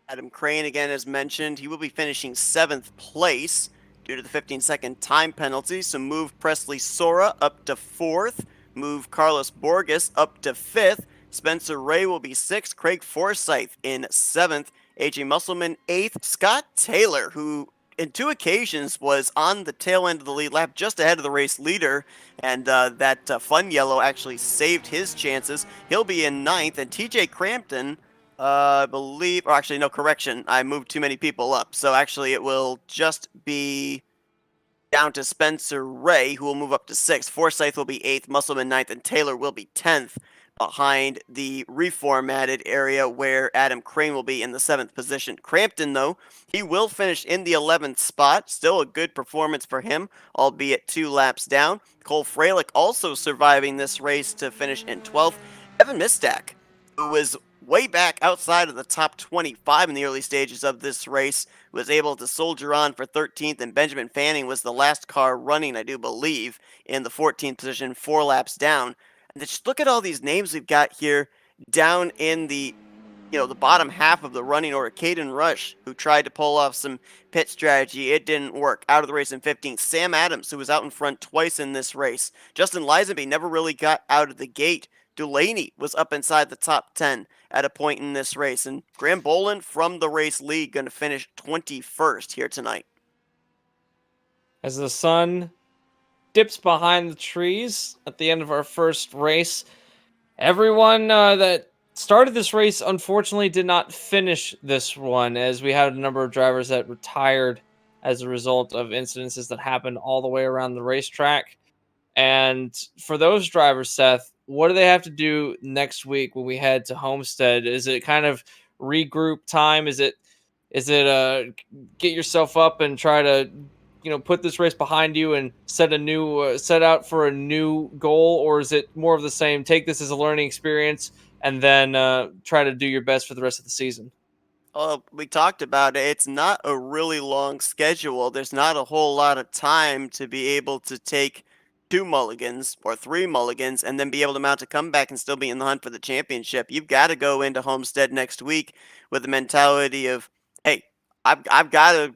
Adam Crane, again, as mentioned, he will be finishing 7th place due to the 15-second time penalty. So move Presley Sora up to 4th. Move Carlos Borges up to 5th. Spencer Ray will be 6th. Craig Forsyth in 7th. AJ Musselman 8th. Scott Taylor, who in 2 occasions was on the tail end of the lead lap, just ahead of the race leader, and that fun yellow actually saved his chances. He'll be in 9th. And TJ Crampton, I believe, or actually, no, correction. I moved too many people up. So actually, it will just be down to Spencer Ray, who will move up to 6th. Forsyth will be 8th, Musselman 9th, and Taylor will be 10th behind the reformatted area where Adam Crane will be in the 7th position. Crampton, though, he will finish in the 11th spot. Still a good performance for him, albeit 2 laps down. Cole Freilich also surviving this race to finish in 12th. Evan Mistak, who was way back outside of the top 25 in the early stages of this race, was able to soldier on for 13th, and Benjamin Fanning was the last car running, I do believe, in the 14th position, 4 laps down. And just look at all these names we've got here down in the, the bottom half of the running order. Caden Rush, who tried to pull off some pit strategy. It didn't work. Out of the race in 15th. Sam Adams, who was out in front twice in this race. Justin Lisenby never really got out of the gate. Dulaney was up inside the top 10 at a point in this race. And Graham Boland from the race lead going to finish 21st here tonight. As the sun dips behind the trees at the end of our first race, everyone that started this race unfortunately did not finish this one, as we had a number of drivers that retired as a result of incidences that happened all the way around the racetrack. And for those drivers, Seth, what do they have to do next week when we head to Homestead? Is it kind of regroup time? Is it Is it get yourself up and try to put this race behind you and set out for a new goal, or is it more of the same? Take this as a learning experience and then try to do your best for the rest of the season. Well, we talked about it. It's not a really long schedule. There's not a whole lot of time to be able to take two mulligans or three mulligans and then be able to mount a comeback and still be in the hunt for the championship. You've got to go into Homestead next week with the mentality of, hey, I've got to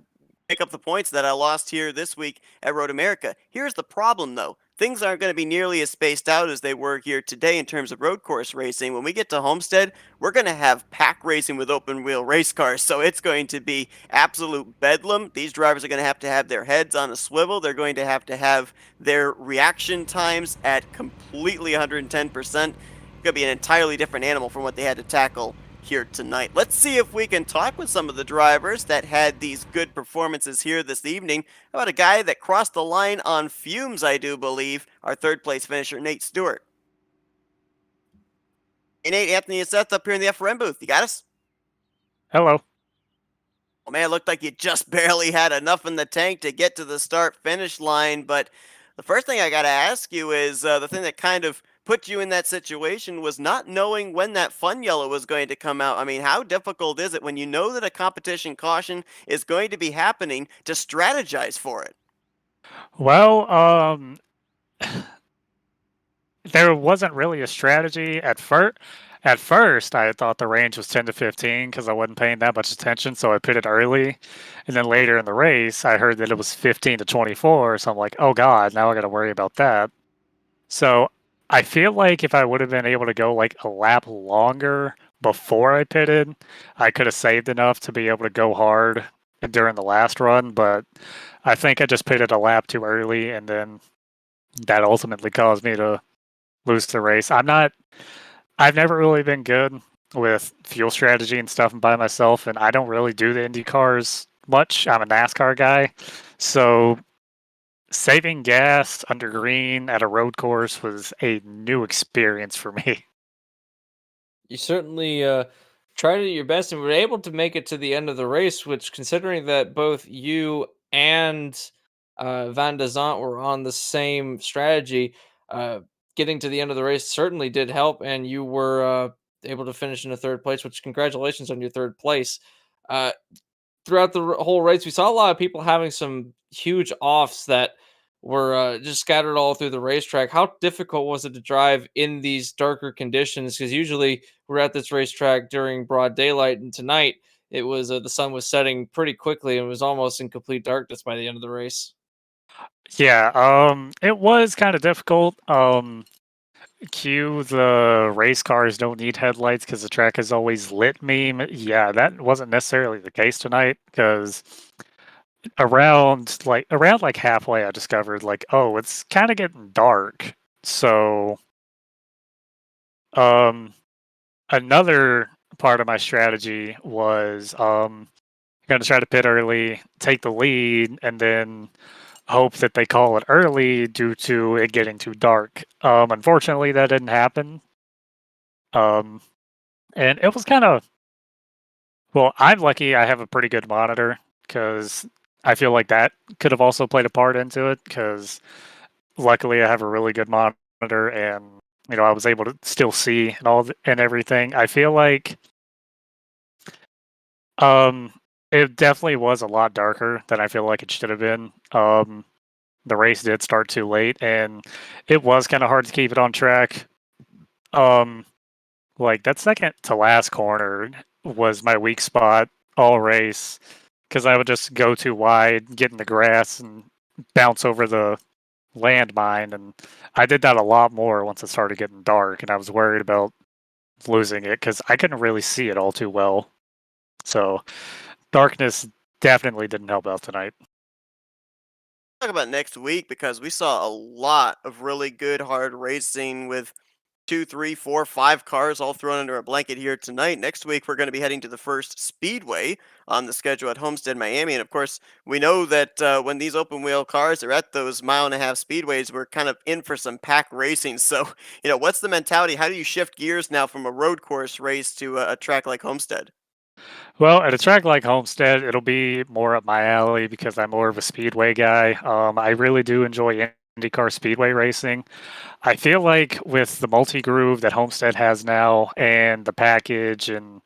pick up the points that I lost here this week at Road America. Here's the problem, though. Things aren't going to be nearly as spaced out as they were here today in terms of road course racing. When we get to Homestead, we're going to have pack racing with open wheel race cars, so it's going to be absolute bedlam. These drivers are going to have their heads on a swivel. They're going to have their reaction times at completely 110%. It's going to be an entirely different animal from what they had to tackle here tonight. Let's see if we can talk with some of the drivers that had these good performances here this evening. How about a guy that crossed the line on fumes, I do believe, our third place finisher, Nate Stewart. Hey, Nate, Anthony and Seth up here in the FRM booth. You got us? Hello. Oh man, it looked like you just barely had enough in the tank to get to the start finish line. But the first thing I got to ask you is the thing that kind of put you in that situation was not knowing when that fun yellow was going to come out. I mean, how difficult is it when you know that a competition caution is going to be happening to strategize for it? Well, there wasn't really a strategy at first. At first, I thought the range was 10 to 15 because I wasn't paying that much attention, so I put it early. And then later in the race, I heard that it was 15 to 24, so I'm like, oh god, now I got to worry about that. So I feel like if I would have been able to go like a lap longer before I pitted, I could have saved enough to be able to go hard during the last run, but I think I just pitted a lap too early, and then that ultimately caused me to lose the race. I've never really been good with fuel strategy and stuff by myself, and I don't really do the Indy cars much. I'm a NASCAR guy. So saving gas under green at a road course was a new experience for me. You certainly tried to do your best and were able to make it to the end of the race, which, considering that both you and Van Desant were on the same strategy, uh, getting to the end of the race certainly did help, and you were able to finish in a third place, which congratulations on your third place. Uh, Throughout the whole race, we saw a lot of people having some huge offs that were just scattered all through the racetrack. How difficult was it to drive in these darker conditions? Because usually we're at this racetrack during broad daylight, and tonight it was the sun was setting pretty quickly and it was almost in complete darkness by the end of the race. Yeah, it was kind of difficult. Cue the race cars don't need headlights because the track has always lit meme. Yeah, that wasn't necessarily the case tonight because around halfway I discovered like, oh, it's kind of getting dark. So um another part of my strategy was gonna try to pit early, take the lead, and then hope that they call it early due to it getting too dark. Unfortunately that didn't happen. Um and it was kind of, well, I'm lucky I have a pretty good monitor because I feel like that could have also played a part into it because luckily I have a really good monitor and I was able to still see and everything. I feel like um it definitely was a lot darker than I feel like it should have been. The race did start too late and it was kind of hard to keep it on track. Um like that second to last corner was my weak spot all race because I would just go too wide, get in the grass, and bounce over the landmine. And I did that a lot more once it started getting dark, and I was worried about losing it because I couldn't really see it all too well. So darkness definitely didn't help out tonight. Talk about next week because we saw a lot of really good hard racing with two, three, four, five cars all thrown under a blanket here tonight. Next week, we're going to be heading to the first speedway on the schedule at Homestead, Miami. And of course, we know that when these open wheel cars are at those mile-and-a-half speedways, we're kind of in for some pack racing. So, what's the mentality? How do you shift gears now from a road course race to a track like Homestead? Well, at a track like Homestead, it'll be more up my alley because I'm more of a speedway guy. I really do enjoy IndyCar speedway racing. I feel like with the multi-groove that Homestead has now and the package and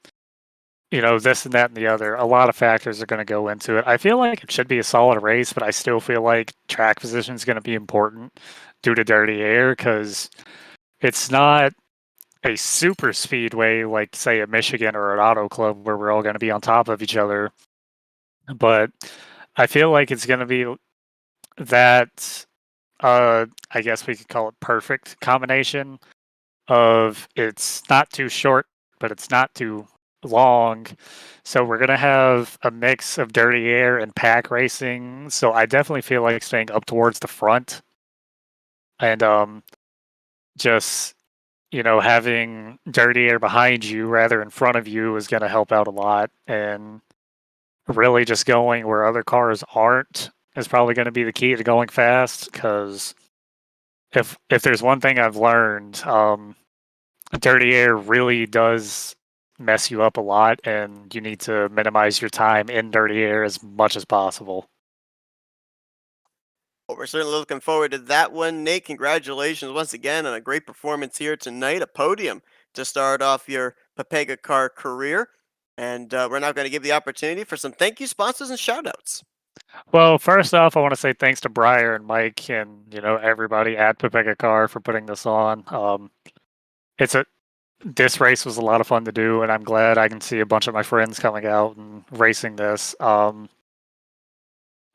this and that and the other, a lot of factors are going to go into it. I feel like it should be a solid race, but I still feel like track position is going to be important due to dirty air because it's not a super speedway like, say, a Michigan or an auto club where we're all going to be on top of each other. But I feel like it's going to be that, I guess we could call it perfect combination of it's not too short, but it's not too long. So we're going to have a mix of dirty air and pack racing. So I definitely feel like staying up towards the front and just having dirty air behind you rather in front of you is going to help out a lot. And really just going where other cars aren't is probably going to be the key to going fast. Because if there's one thing I've learned, dirty air really does mess you up a lot, and you need to minimize your time in dirty air as much as possible. Well, we're certainly looking forward to that one. Nate, congratulations once again on a great performance here tonight, a podium to start off your PepegaCar career. And we're now going to give the opportunity for some thank you sponsors and shout outs. Well, first off, I want to say thanks to Briar and Mike and everybody at PepegaCar for putting this on. It's a This race was a lot of fun to do, and I'm glad I can see a bunch of my friends coming out and racing this. I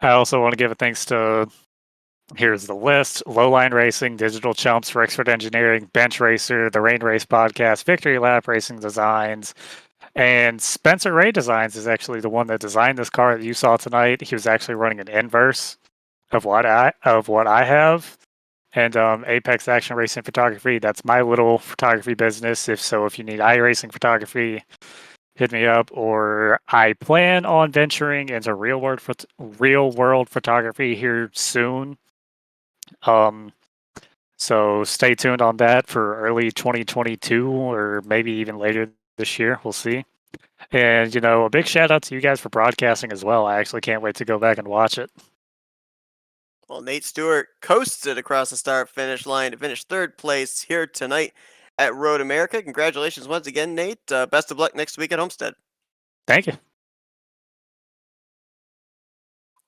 also want to give a thanks to, here's the list: Lowline Racing, Digital Chumps, Rexford Engineering, Bench Racer, the Rain Race Podcast, Victory Lap Racing Designs, and Spencer Ray Designs is actually the one that designed this car that you saw tonight. He was actually running an inverse of what I have. And Apex Action Racing Photography, that's my little photography business. If you need iRacing photography, hit me up. Or I plan on venturing into real world photography here soon. So stay tuned on that for early 2022 or maybe even later this year. We'll see. And a big shout out to you guys for broadcasting as well. I actually can't wait to go back and watch it. Well, Nate Stewart coasted across the start finish line to finish third place here tonight at Road America. Congratulations once again, Nate. Best of luck next week at Homestead. Thank you.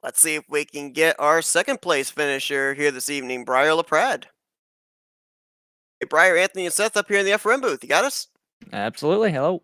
Let's see if we can get our second place finisher here this evening, Briar LaPrade. Hey, Briar, Anthony, and Seth up here in the FRM booth. You got us? Absolutely. Hello.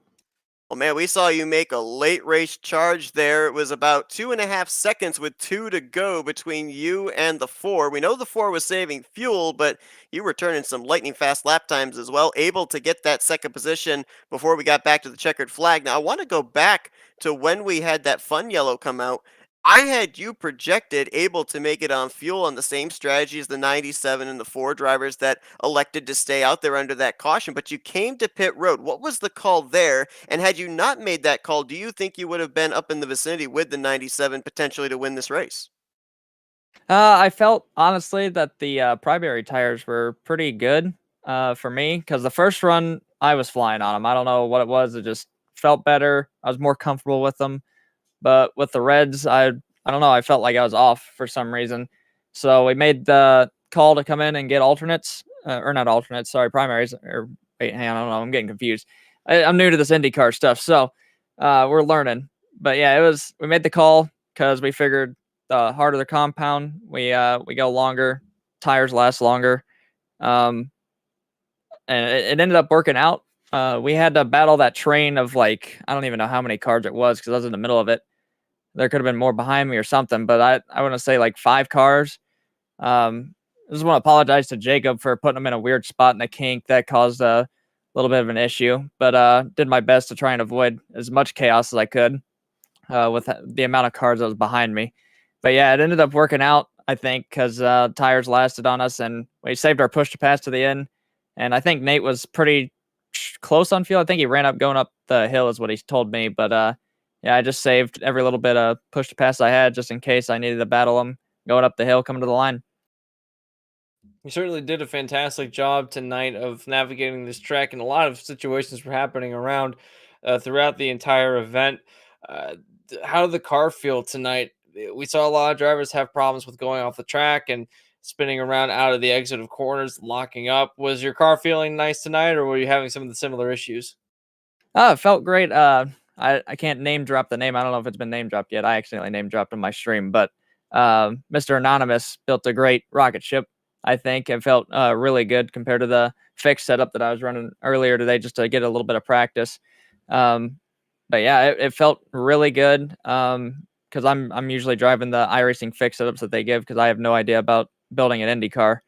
Well, man, we saw you make a late race charge there. It was about 2.5 seconds with 2 to go between you and the 4. We know the 4 was saving fuel, but you were turning some lightning fast lap times as well, able to get that second position before we got back to the checkered flag. Now, I want to go back to when we had that fun yellow come out. I had you projected able to make it on fuel on the same strategy as the 97 and the 4 drivers that elected to stay out there under that caution, but you came to pit road. What was the call there? And had you not made that call, do you think you would have been up in the vicinity with the 97 potentially to win this race? I felt honestly that the primary tires were pretty good for me because the first run I was flying on them. I don't know what it was. It just felt better. I was more comfortable with them. But with the Reds, I don't know. I felt like I was off for some reason. So we made the call to come in and get alternates, or not alternates. Sorry, primaries. Or wait, hang on, I don't know. I'm getting confused. I'm new to this IndyCar stuff, so we're learning. But yeah, we made the call because we figured the harder the compound, we go longer, tires last longer, and it ended up working out. We had to battle that train of like I don't even know how many cars it was because I was in the middle of it. There could have been more behind me or something, but I want to say like 5 cars. I just want to apologize to Jacob for putting him in a weird spot in the kink that caused a little bit of an issue, but did my best to try and avoid as much chaos as I could with the amount of cars that was behind me. But yeah, it ended up working out, I think, because tires lasted on us and we saved our push to pass to the end. And I think Nate was pretty close on fuel. I think he ran up going up the hill is what he told me, but yeah, I just saved every little bit of push to pass I had just in case I needed to battle him going up the hill, coming to the line. You certainly did a fantastic job tonight of navigating this track, and a lot of situations were happening around throughout the entire event. How did the car feel tonight? We saw a lot of drivers have problems with going off the track and spinning around out of the exit of corners, locking up. Was your car feeling nice tonight, or were you having some of the similar issues? Oh, it felt great. I can't name drop the name. I don't know if it's been name dropped yet. I accidentally name dropped in my stream, but Mr. Anonymous built a great rocket ship. I think it felt really good compared to the fixed setup that I was running earlier today, just to get a little bit of practice. But yeah, it felt really good. Because I'm usually driving the iRacing fixed setups that they give, because I have no idea about building an Indy car.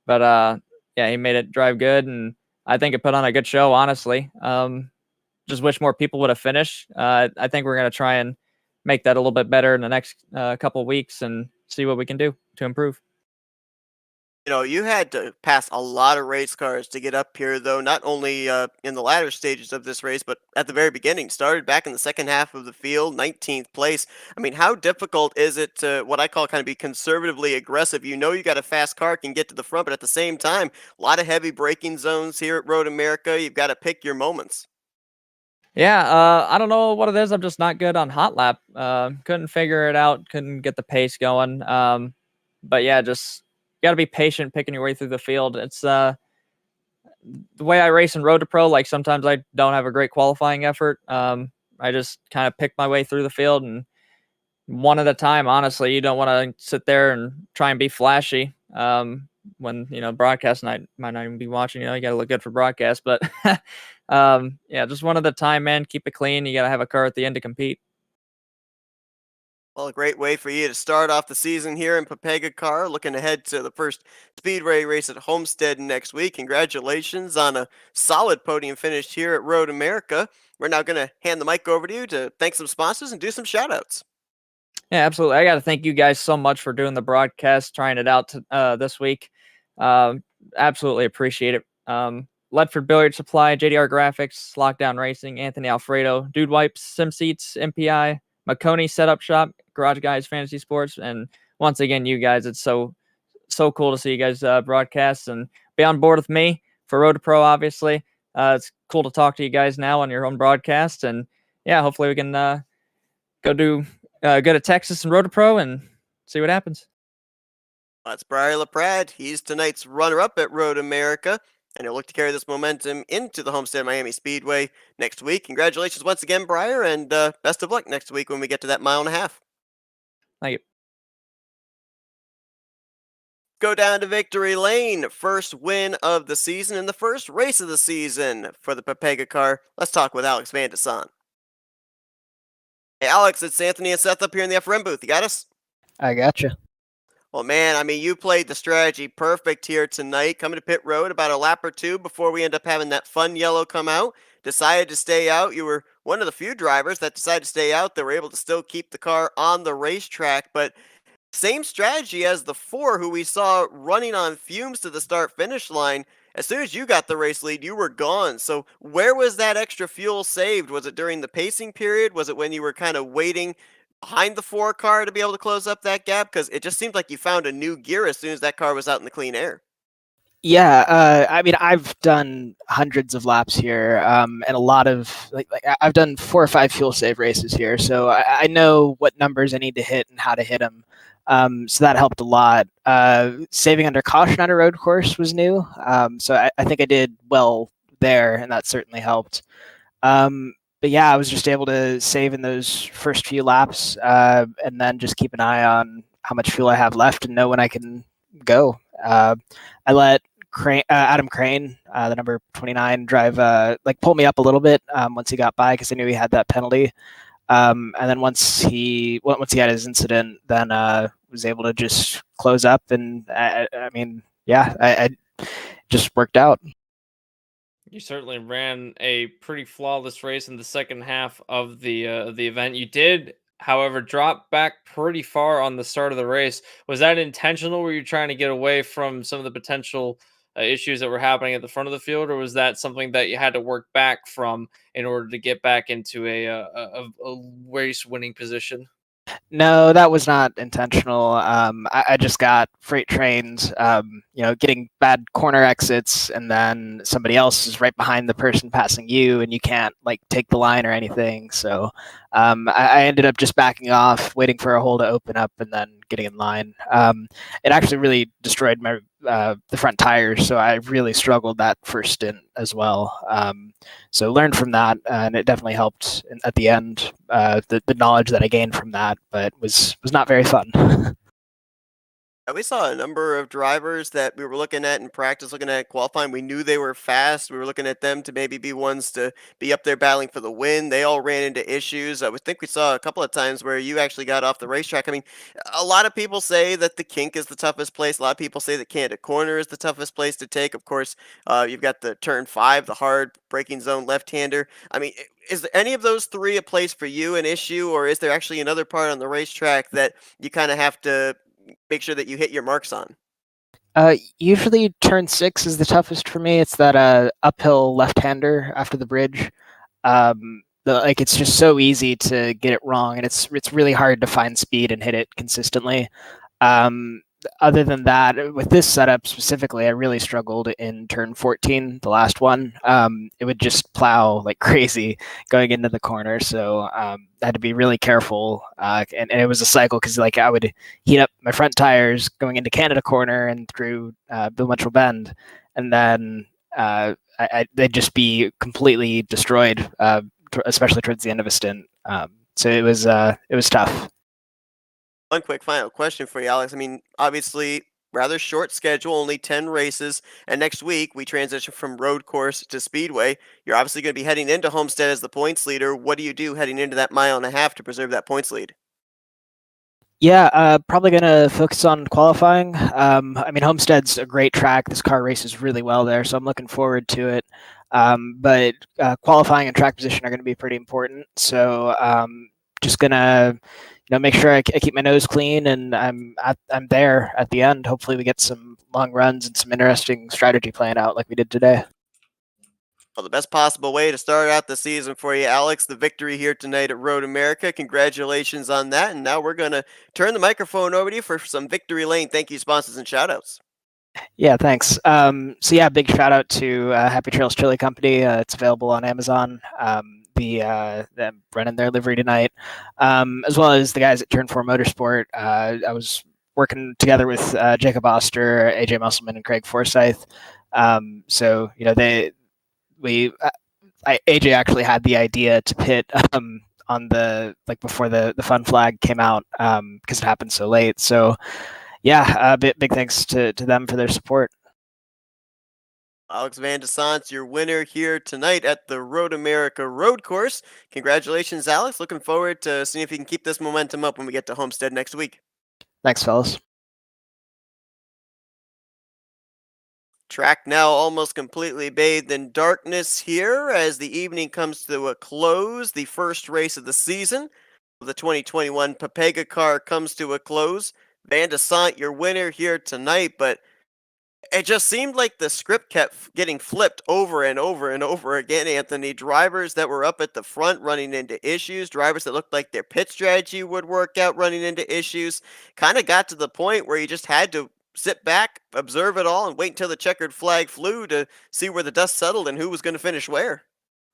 But yeah, he made it drive good, and I think it put on a good show. Honestly, just wish more people would have finished. I think we're gonna try and make that a little bit better in the next couple weeks and see what we can do to improve. You had to pass a lot of race cars to get up here, though, not only in the latter stages of this race, but at the very beginning. Started back in the second half of the field, 19th place. I mean, how difficult is it to, what I call, kind of be conservatively aggressive? You know you got a fast car, can get to the front, but at the same time, a lot of heavy braking zones here at Road America. You've got to pick your moments. Yeah, I don't know what it is. I'm just not good on hot lap. Couldn't figure it out. Couldn't get the pace going. But yeah, just got to be patient picking your way through the field. It's the way I race in Road to Pro. Like, sometimes I don't have a great qualifying effort. I just kind of pick my way through the field, and one at a time. Honestly, you don't want to sit there and try and be flashy. When broadcast night might not even be watching. You got to look good for broadcast, but yeah, just one at a time, man. Keep it clean. You got to have a car at the end to compete. Well, a great way for you to start off the season here in PepegaCar. Looking ahead to the first Speedway race at Homestead next week. Congratulations on a solid podium finish here at Road America. We're now going to hand the mic over to you to thank some sponsors and do some shout-outs. Yeah, absolutely. I got to thank you guys so much for doing the broadcast, trying it out this week. Absolutely appreciate it. Ledford Billiard Supply, JDR Graphics, Lockdown Racing, Anthony Alfredo, Dude Wipes, Sim Seats, MPI, Maconi Setup Shop, Garage Guys Fantasy Sports, and once again, you guys. It's so cool to see you guys broadcast and be on board with me for Road to Pro. Obviously, it's cool to talk to you guys now on your own broadcast, and yeah, hopefully we can go to Texas and Road to Pro and see what happens. That's Briar LaPrade. He's tonight's runner-up at Road America, and he'll look to carry this momentum into the Homestead Miami Speedway next week. Congratulations once again, Briar, and best of luck next week when we get to that mile and a half. Thank you. Go down to victory lane. First win of the season and the first race of the season for the PepegaCar. Let's talk with Alex Van Desant. Hey, Alex, it's Anthony and Seth up here in the FRM booth. You got us? I gotcha. Well, man, I mean, you played the strategy perfect here tonight. Coming to pit road about a lap or two before we end up having that fun yellow come out. Decided to stay out. You were one of the few drivers that decided to stay out that were able to still keep the car on the racetrack. But same strategy as the four who we saw running on fumes to the start-finish line. As soon as you got the race lead, you were gone. So where was that extra fuel saved? Was it during the pacing period? Was it when you were kind of waiting behind the four car to be able to close up that gap? Because it just seemed like you found a new gear as soon as that car was out in the clean air. Yeah, I mean, I've done hundreds of laps here, and a lot of I've done 4 or 5 fuel save races here, so I know what numbers I need to hit and how to hit them. So that helped a lot. Saving under caution on a road course was new, so I think I did well there, and that certainly helped. But yeah, I was just able to save in those first few laps, and then just keep an eye on how much fuel I have left and know when I can go. I let Adam Crane, the number 29, drive, pull me up a little bit once he got by, because I knew he had that penalty. And then once he had his incident, then was able to just close up, and I mean, yeah, I just worked out. You certainly ran a pretty flawless race in the second half of the event. You did, however, drop back pretty far on the start of the race. Was that intentional? Were you trying to get away from some of the potential issues that were happening at the front of the field, or was that something that you had to work back from in order to get back into a race winning position? No, that was not intentional. I just got freight trains, getting bad corner exits, and then somebody else is right behind the person passing you, and you can't like take the line or anything. So I ended up just backing off, waiting for a hole to open up, and then getting in line. It actually really destroyed my the front tires, so I really struggled that first stint as well. So learned from that, and it definitely helped at the end. The knowledge that I gained from that, but was not very fun. We saw a number of drivers that we were looking at in practice, looking at qualifying. We knew they were fast. We were looking at them to maybe be ones to be up there battling for the win. They all ran into issues. I would think we saw a couple of times where you actually got off the racetrack. I mean, a lot of people say that the kink is the toughest place. A lot of people say that Canada Corner is the toughest place to take. Of course, you've got the turn 5, the hard braking zone left-hander. I mean, is there any of those three a place for you, an issue, or is there actually another part on the racetrack that you kind of have to make sure that you hit your marks on? Usually turn 6 is the toughest for me. It's that uphill left-hander after the bridge. It's just so easy to get it wrong, and it's really hard to find speed and hit it consistently. Um, Other than that, with this setup specifically, I really struggled in turn 14, the last one. It would just plow like crazy going into the corner, so I had to be really careful. And it was a cycle because like I would heat up my front tires going into Canada Corner and through Bill Mitchell Bend, and then they'd just be completely destroyed, especially towards the end of a stint. So it was tough. One quick final question for you, Alex. I mean, obviously, rather short schedule, only 10 races. And next week, we transition from road course to speedway. You're obviously going to be heading into Homestead as the points leader. What do you do heading into that mile and a half to preserve that points lead? Yeah, probably gonna focus on qualifying. I mean, Homestead's a great track. This car races really well there, so I'm looking forward to it. But qualifying and track position are going to be pretty important. So just gonna, make sure I keep my nose clean, and I'm there at the end. Hopefully, we get some long runs and some interesting strategy playing out like we did today. Well, the best possible way to start out the season for you, Alex. The victory here tonight at Road America. Congratulations on that. And now we're going to turn the microphone over to you for some Victory Lane thank you sponsors and shoutouts. Yeah, thanks. So yeah, big shout out to Happy Trails Chili Company. It's available on Amazon. Them running their livery tonight, as well as the guys at Turn 4 Motorsport. I was working together with Jacob Oster, AJ Musselman, and Craig Forsyth. So AJ actually had the idea to pit on the before the fun flag came out because it happened so late. So yeah, big thanks to them for their support. Alex Van Desant, your winner here tonight at the Road America Road Course. Congratulations, Alex. Looking forward to seeing if you can keep this momentum up when we get to Homestead next week. Thanks, fellas. Track now almost completely bathed in darkness here as the evening comes to a close. The first race of the season, the 2021 PepegaCar comes to a close. Van Desant, your winner here tonight, but it just seemed like the script kept getting flipped over and over and over again, Anthony. Drivers that were up at the front running into issues, drivers that looked like their pit strategy would work out running into issues. Kind of got to the point where you just had to sit back, observe it all, and wait until the checkered flag flew to see where the dust settled and who was going to finish where.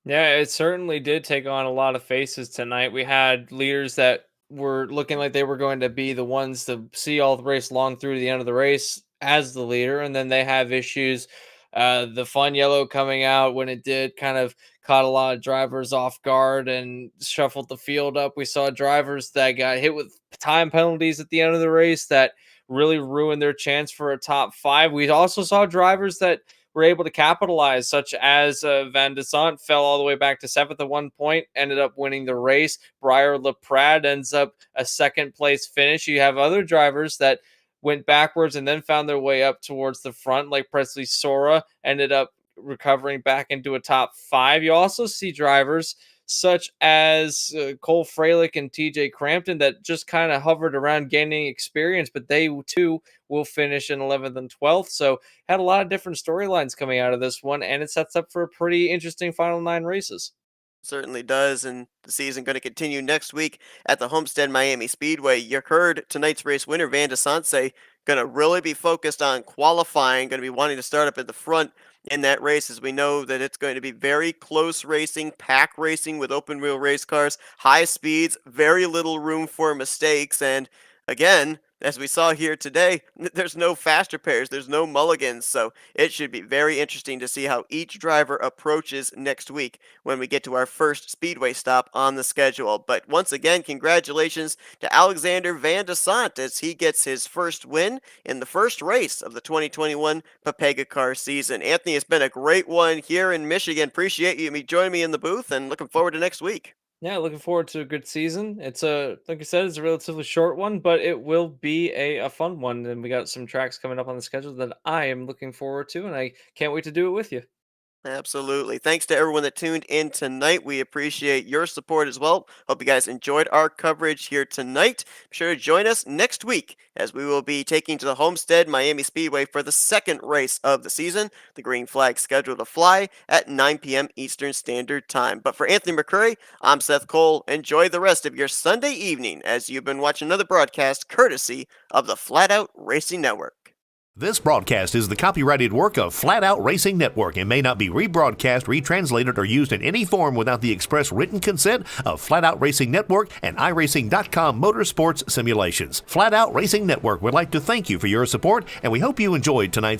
Yeah, it certainly did take on a lot of faces tonight. We had leaders that were looking like they were going to be the ones to see all the race long through to the end of the race as the leader, and then they have issues. The fun yellow coming out when it did kind of caught a lot of drivers off guard and shuffled the field up. We saw drivers that got hit with time penalties at the end of the race that really ruined their chance for a top 5. We also saw drivers that were able to capitalize, such as Van Desant fell all the way back to 7th at one point, ended up winning the race. Briar LaPrade ends up a second place finish. You have other drivers that went backwards and then found their way up towards the front, like Presley Sora ended up recovering back into a top 5. You also see drivers such as Cole Freilich and TJ Crampton that just kind of hovered around gaining experience, but they too will finish in 11th and 12th. So had a lot of different storylines coming out of this one, and it sets up for a pretty interesting final 9 races. Certainly does, and the season going to continue next week at the Homestead Miami Speedway. You heard tonight's race winner, Van de Sant, say going to really be focused on qualifying, going to be wanting to start up at the front in that race, as we know that it's going to be very close racing, pack racing with open wheel race cars, high speeds, very little room for mistakes, and again, as we saw here today, there's no faster pairs, there's no mulligans, so it should be very interesting to see how each driver approaches next week when we get to our first Speedway stop on the schedule. But once again, congratulations to Alexander Van de Sant as he gets his first win in the first race of the 2021 PepegaCar season. Anthony, it's been a great one here in Michigan. Appreciate you joining me in the booth and looking forward to next week. Yeah, looking forward to a good season. It's like I said, it's a relatively short one, but it will be a fun one. And we got some tracks coming up on the schedule that I am looking forward to, and I can't wait to do it with you. Absolutely. Thanks to everyone that tuned in tonight. We appreciate your support as well. Hope you guys enjoyed our coverage here tonight. Be sure to join us next week as we will be taking to the Homestead Miami Speedway for the second race of the season. The green flag scheduled to fly at 9 p.m. Eastern Standard Time. But for Anthony McCurry, I'm Seth Cole. Enjoy the rest of your Sunday evening as you've been watching another broadcast courtesy of the Flatout Racing Network. This broadcast is the copyrighted work of Flatout Racing Network and may not be rebroadcast, retranslated, or used in any form without the express written consent of Flatout Racing Network and iRacing.com Motorsports Simulations. Flatout Racing Network would like to thank you for your support, and we hope you enjoyed tonight's